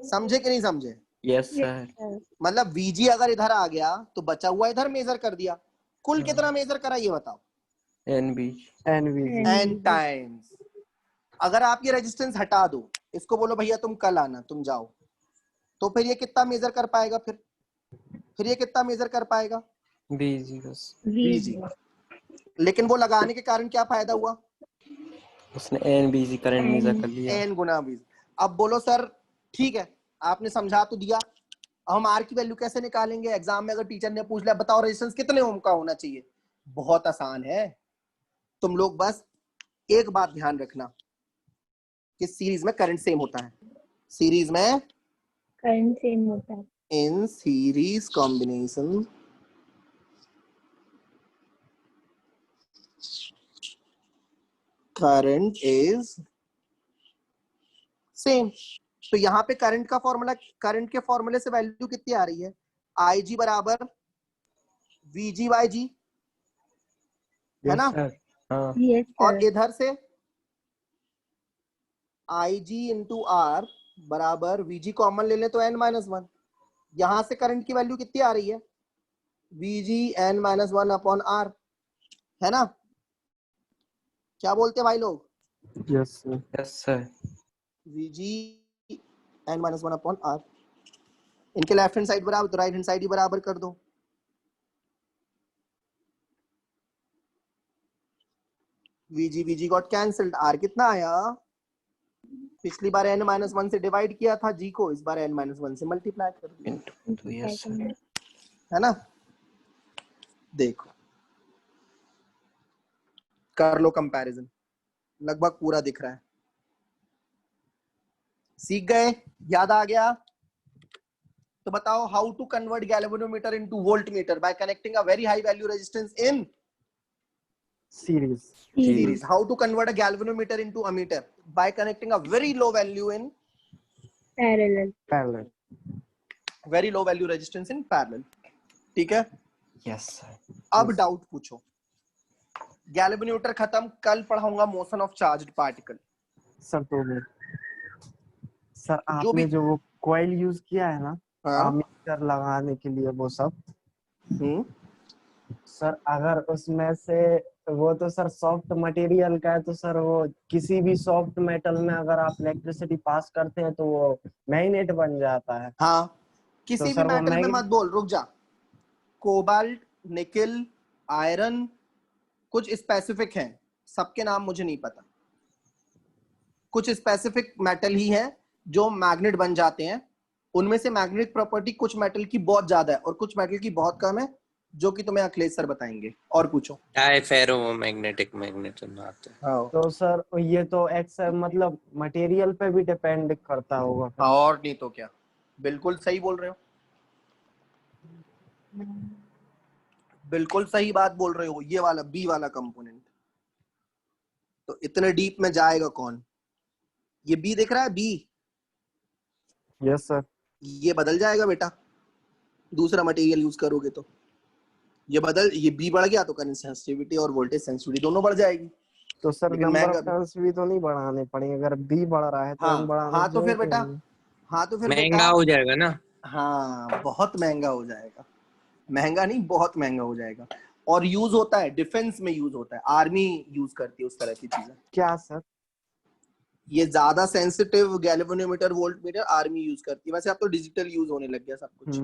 Speaker 4: समझे कि नहीं समझे?
Speaker 5: Yes sir.
Speaker 4: मतलब वीजी अगर इधर आ गया तो बचा हुआ इधर मेजर कर दिया। कुल कितना मेजर करा ये बताओ?
Speaker 6: NVG
Speaker 4: N times. अगर आप ये रेजिस्टेंस हटा दो, इसको बोलो भैया तुम कल आना, तुम जाओ, तो फिर ये कितना मेजर कर पाएगा? फिर ये कितना मेजर कर पाएगा? वीजी। लेकिन वो लगाने के कारण क्या फायदा हुआ?
Speaker 5: उसने NBG करंट मेजर कर लिया।
Speaker 4: एन गुना वीजी। अब बोलो सर ठीक है, आपने समझा तो दिया, अब हम आर की वैल्यू कैसे निकालेंगे? एग्जाम में अगर टीचर ने पूछ लिया बताओ रेजिस्टेंस कितने ओम का होना चाहिए, बहुत आसान है। तुम लोग बस एक बात ध्यान रखना कि सीरीज में करंट सेम होता है, सीरीज में
Speaker 3: करंट सेम होता है।
Speaker 4: In series combination current is same. तो यहाँ पे करंट का फॉर्मूला, करंट के फॉर्मूले से वैल्यू कितनी आ रही है? आई जी बराबर वीजी बाई जी, है ना?
Speaker 5: हाँ।
Speaker 3: यस
Speaker 4: और
Speaker 3: सर।
Speaker 4: इधर से आई जी इंटू आर बराबर वीजी कॉमन ले लें तो एन माइनस वन। यहां से करंट की वैल्यू कितनी आ रही है? VG N minus one upon R, है ना? क्या बोलते हैं भाई लोग?
Speaker 6: Yes
Speaker 5: sir.
Speaker 4: VG N minus one upon R. इनके लेफ्ट हैंड साइड बराबर तो राइट हैंड साइड ही बराबर कर दो। VG VG got cancelled, R कितना आया? पिछली बार n माइनस वन से डिवाइड किया था जी को, इस बार n माइनस वन से मल्टीप्लाई कर दिया, है ना? देखो कर लो कंपैरिजन, लगभग पूरा दिख रहा है। सीख गए? याद आ गया? तो बताओ how to convert galvanometer into voltmeter by connecting a very high value resistance in
Speaker 6: series.
Speaker 4: How to convert a galvanometer into ammeter? By connecting a very low value in
Speaker 3: parallel.
Speaker 4: very low value resistance in parallel. ठीक है?
Speaker 5: Yes sir.
Speaker 4: अब doubt पूछो। Galvanometer खत्म, कल पढ़ाऊंगा motion of charged particle.
Speaker 6: Sir तो sir
Speaker 4: जो भी
Speaker 6: आपने जो वो कॉइल यूज किया है ना
Speaker 4: हाँ
Speaker 6: अमीटर लगाने के लिए, वो सब
Speaker 4: हम्म
Speaker 6: सर अगर उसमें से वो तो सर सॉफ्ट मटेरियल का है, तो सर वो किसी भी सॉफ्ट मेटल में अगर आप इलेक्ट्रिसिटी पास करते हैं तो वो मैग्नेट बन जाता है।
Speaker 4: हाँ,
Speaker 6: तो
Speaker 4: किसी भी
Speaker 6: सर वो
Speaker 4: मेटल में मत बोल, रुक जा। कोबाल्ट, निकल, आयरन, कुछ स्पेसिफिक हैं, सबके नाम मुझे नहीं पता। कुछ स्पेसिफिक मेटल ही हैं जो मैग्नेट बन जाते हैं। उनमें से मैग्नेटिक प्रॉपर्टी कुछ मेटल की बहुत ज्यादा है और कुछ मेटल की बहुत कम है, जो कि तुम्हें अखिलेश सर बताएंगे। और पूछो।
Speaker 1: डाइफेरोमैग्नेटिक मैग्नेट आते हैं।
Speaker 4: हाँ,
Speaker 6: तो सर ये तो एक्स मतलब मटेरियल पे भी डिपेंड करता होगा फिर।
Speaker 4: और नहीं तो क्या, बिल्कुल सही बोल रहे हो, बिल्कुल सही बात बोल रहे हो। ये वाला बी वाला कंपोनेंट तो इतने डीप में जाएगा कौन? ये बी दिख रहा है, बी,
Speaker 6: यस सर।
Speaker 4: ये बदल जाएगा बेटा, दूसरा मटेरियल यूज करोगे तो ये बदल, ये बी बढ़ गया तो करंट सेंसिटिविटी और वोल्टेज सेंसिटिविटी दोनों बढ़ जाएगी।
Speaker 6: तो सर
Speaker 4: लेकिन
Speaker 6: नंबर ऑफ
Speaker 4: महंगा भी,
Speaker 6: टर्न्स भी तो नहीं बढ़ाने पड़ेंगे, अगर बी बढ़ रहा है तो
Speaker 4: हाँ
Speaker 6: एन बढ़ाने
Speaker 4: हाँ, तो
Speaker 6: की
Speaker 4: फिर
Speaker 6: जरूरत
Speaker 4: बेटा,
Speaker 6: नहीं है।
Speaker 4: हाँ तो फिर
Speaker 1: महंगा
Speaker 4: बेटा,
Speaker 1: हो जाएगा ना।
Speaker 4: हाँ बहुत महंगा हो जाएगा, महंगा नहीं बहुत महंगा हो जाएगा। और यूज होता है डिफेंस में, यूज होता है, आर्मी यूज करती है उस तरह की चीजें।
Speaker 6: क्या सर?
Speaker 4: ये ज्यादा sensitive galvanometer voltmeter army use करती है। वैसे अब तो डिजिटल यूज होने लग गया सब कुछ,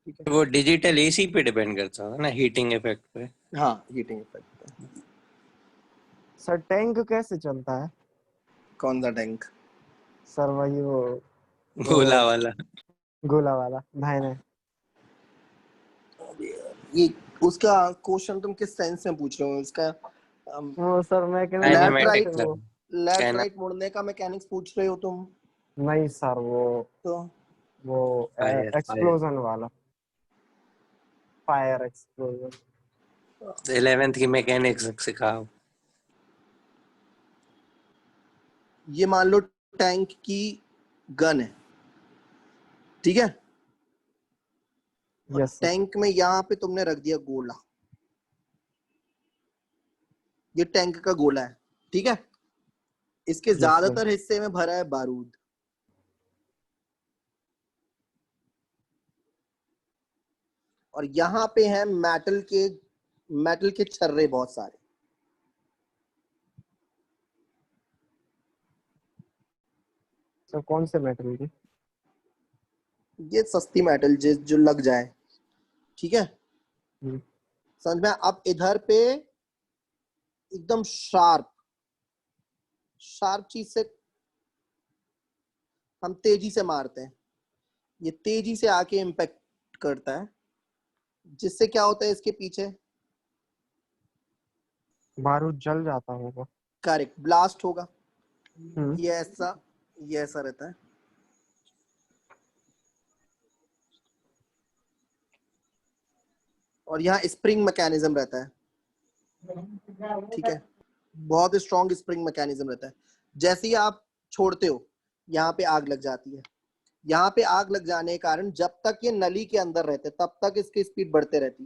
Speaker 4: ठीक है?
Speaker 1: वो डिजिटल एसी पे डिपेंड करता है ना, हीटिंग इफेक्ट पे।
Speaker 4: हाँ, हीटिंग इफेक्ट।
Speaker 6: सर टैंक कैसे चलता है?
Speaker 4: कौन सा टैंक?
Speaker 6: सर वही वो
Speaker 1: गोला वाला।
Speaker 6: गोला वाला भाई।
Speaker 4: ये उसका क्वेश्चन तुम किस सेंस में पूछ रहे हो? इसका
Speaker 6: वो सर मैं
Speaker 4: लेफ्ट राइट,
Speaker 1: काइनेमेटिक
Speaker 6: वो
Speaker 4: लेफ्ट राइट मुड़ने का मैकेनिक्स पूछ रहे हो तुम?
Speaker 6: नहीं सर,
Speaker 4: तो
Speaker 6: वो
Speaker 1: फायर
Speaker 6: एक्सप्लोजन वाला, फायर एक्सप्लोजन।
Speaker 1: 11th की मैकेनिक्स सिखाओ।
Speaker 4: ये मान लो टैंक की गन है, ठीक है।
Speaker 6: Yes sir.
Speaker 4: टैंक में यहाँ पे तुमने रख दिया गोला, ये टैंक का गोला है, ठीक है। इसके
Speaker 6: Yes, sir.
Speaker 4: ज्यादातर हिस्से में भरा है बारूद, और यहाँ पे है मेटल के छर्रे बहुत सारे।
Speaker 6: सर कौन से मेटल की?
Speaker 4: ये सस्ती मेटल जो लग जाए, ठीक है, समझ में। अब इधर पे एकदम शार्प चीज से हम तेजी से मारते हैं, ये तेजी से आके इम्पैक्ट करता है, जिससे क्या होता है, इसके पीछे
Speaker 6: बारूद जल जाता होगा।
Speaker 4: करेक्ट, ब्लास्ट होगा। ये ऐसा रहता है। और यहाँ स्प्रिंग मैकेनिज्म रहता है, ठीक है, बहुत स्ट्रॉन्ग स्प्रिंग मैकेनिज्म रहता है। जैसे ही आप छोड़ते हो, यहाँ पे आग लग जाती है। यहाँ पे आग लग जाने के कारण जब तक ये नली के अंदर रहते तब तक इसकी स्पीड बढ़ते रहती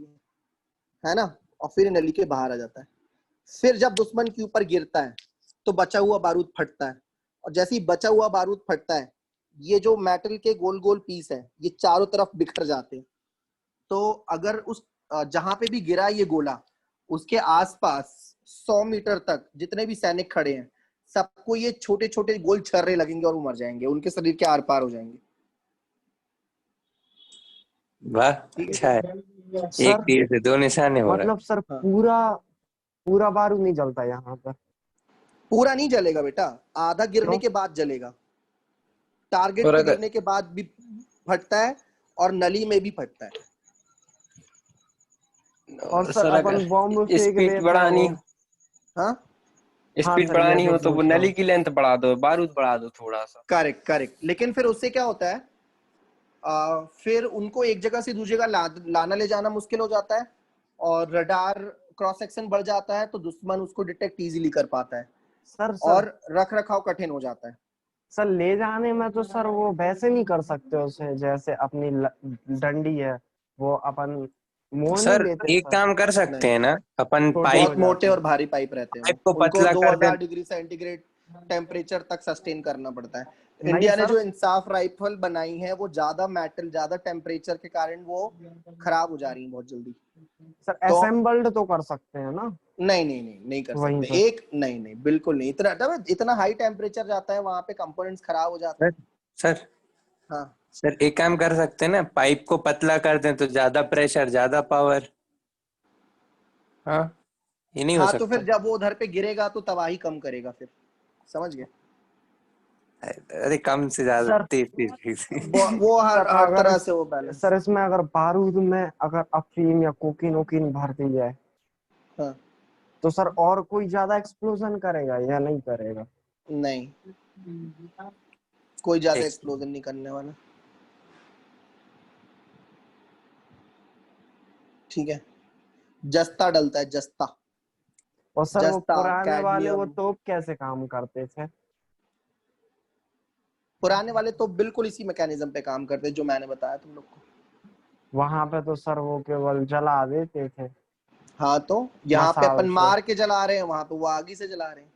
Speaker 4: है ना, और फिर नली के बाहर आ जाता है। फिर जब दुश्मन के ऊपर गिरता है तो बचा हुआ बारूद फटता है, और जैसे ही बचा हुआ बारूद फटता है, ये जो मेटल के गोल गोल पीस है ये चारों तरफ बिखर जाते हैं। तो अगर उस जहां पे भी गिरा ये गोला, उसके आसपास 100 मीटर तक जितने भी सैनिक खड़े हैं, सबको ये छोटे छोटे गोल छर्रे लगेंगे और वो मर जाएंगे, उनके शरीर के आर पार हो जाएंगे।
Speaker 1: वाह, अच्छा है। एक तीर से दो निशाने हो रहे हैं।
Speaker 6: मतलब सर
Speaker 4: हाँ।
Speaker 6: पूरा बारूद नहीं जलता यहाँ पर?
Speaker 4: पूरा नहीं जलेगा बेटा, आधा गिरने के बाद जलेगा। टारगेट पे गिरने के बाद भी फटता है और नली में भी फटता है।
Speaker 6: और सर अपन बॉम्ब फेंक देते हैं
Speaker 5: बढ़ानी,
Speaker 4: हाँ
Speaker 5: स्पीड बढ़ानी हो तो वो नली की लेंथ बढ़ा दो, बारूद बढ़ा दो थोड़ा सा।
Speaker 4: करेक्ट। लेकिन फिर उससे क्या होता है, फिर उनको एक जगह से दूसरी जगह लाना ले जाना मुश्किल हो जाता है, और रडार क्रॉस सेक्शन बढ़ जाता है, तो दुश्मन उसको डिटेक्ट इजीली कर पाता है
Speaker 6: सर
Speaker 4: और रख रखाव कठिन हो जाता है।
Speaker 6: सर ले जाने में तो सर वो वैसे नहीं कर सकते उसे, जैसे अपनी डंडी है वो अपन मोड़ नहीं
Speaker 1: सर
Speaker 6: लेते।
Speaker 1: एक काम कर सकते हैं ना, अपन पाइप
Speaker 4: बहुत मोटे और भारी पाइप रहते हैं,
Speaker 1: पाइप को
Speaker 4: उनको
Speaker 1: पतला कर
Speaker 4: 2000
Speaker 1: दें।
Speaker 4: डिग्री सेंटीग्रेड टेम्परेचर तक सस्टेन करना पड़ता है। इंडिया ने जो इंसाफ राइफल बनाई है वो ज्यादा मेटल, ज्यादा टेम्परेचर के कारण वो खराब हो जा रही है बहुत जल्दी।
Speaker 6: सर असेंबल्ड तो कर सकते हैं ना?
Speaker 4: नहीं कर सकते। एक नहीं, बिल्कुल नहीं। इतना हाई टेम्परेचर जाता है वहां पे, कंपोनेंट्स खराब हो जाते हैं।
Speaker 1: सर
Speaker 4: हाँ
Speaker 1: सर एक काम कर सकते हैं ना, पाइप को पतला कर दें तो ज्यादा प्रेशर ज्यादा पावर। हाँ, ये नहीं हो सकता?
Speaker 4: तो फिर जब वो उधर पे गिरेगा तो तबाही कम करेगा, फिर समझ गए?
Speaker 1: अरे कम से ज्यादा तेज
Speaker 4: वो हर तरह से वो बैलेंस।
Speaker 6: सर इसमें अगर बारूद में अगर अफीम या कोकीन भर दी जाए,
Speaker 4: हाँ,
Speaker 6: तो सर और कोई ज्यादा एक्सप्लोजन करेगा या नहीं करेगा?
Speaker 4: नहीं, कोई ज्यादा एक्सप्लोजन नहीं करने वाला, ठीक है। जस्ता डलता है, जस्ता।
Speaker 6: और सर वो पुराने वाले वो तोप कैसे काम करते थे?
Speaker 4: पुराने वाले तो बिल्कुल इसी मैकेनिज्म पे काम करते जो मैंने बताया तुम लोग को।
Speaker 6: वहां पे तो सर वो केवल जला देते थे।
Speaker 4: हाँ, तो यहाँ पे अपन मार के जला रहे हैं, वहां पे वो आगी से जला रहे हैं।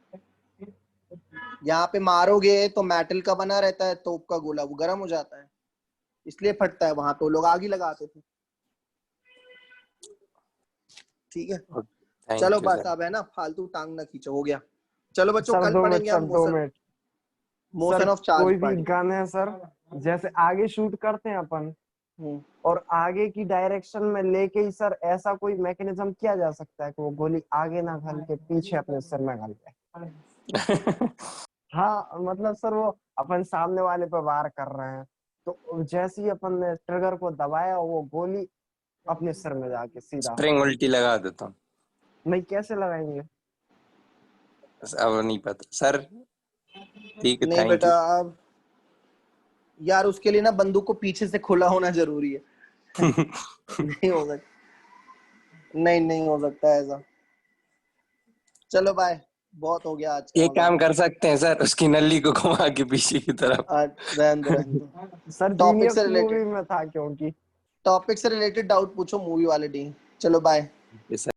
Speaker 4: यहाँ पे मारोगे तो मेटल का बना रहता है तोप का गोला, वो गर्म हो जाता है इसलिए फटता है। वहां पे लोग आग ही लगाते थे, ठीक है। चलो बस, अब है ना, फालतू टांग ना खींचो, हो गया। चलो बच्चों, कल पढ़ेंगे हम मोशन ऑफ चार्ज।
Speaker 6: कोई भी गन है सर, जैसे आगे शूट करते हैं अपन और आगे की डायरेक्शन में लेके ही सर ऐसा कोई मैकेनिज्म किया जा सकता है कि वो गोली आगे ना घल के पीछे अपने सिर में घल जाए? हाँ, मतलब सर वो अपन सामने वाले पे वार कर रहे हैं, तो जैसे ही अपन ने ट्रिगर को दबाया वो गोली अपने सिर में जाके सीधा।
Speaker 1: स्प्रिंग उल्टी लगा देता हूँ।
Speaker 6: नहीं, कैसे लगाएंगे?
Speaker 1: अब नहीं पता सर। ठीक है,
Speaker 4: नहीं बेटा, अब यार उसके लिए ना बंदूक को पीछे से खुला होना जरूरी है। नहीं हो सकता, नहीं हो सकता ऐसा। चलो बाय। बहुत हो गया आज का
Speaker 1: ये
Speaker 4: मजाक।
Speaker 1: काम कर सकते हैं सर, उसकी नली को घुमा के पीछे की तरफ।
Speaker 4: रहने दो रहने दो।
Speaker 6: सर
Speaker 4: टॉपिक
Speaker 6: जीनियस
Speaker 4: से
Speaker 6: मूवी
Speaker 4: रिलेटेड
Speaker 6: में था क्योंकि
Speaker 4: टॉपिक से रिलेटेड डाउट पूछो मूवी वाले डी। चलो बाय।
Speaker 1: ये सर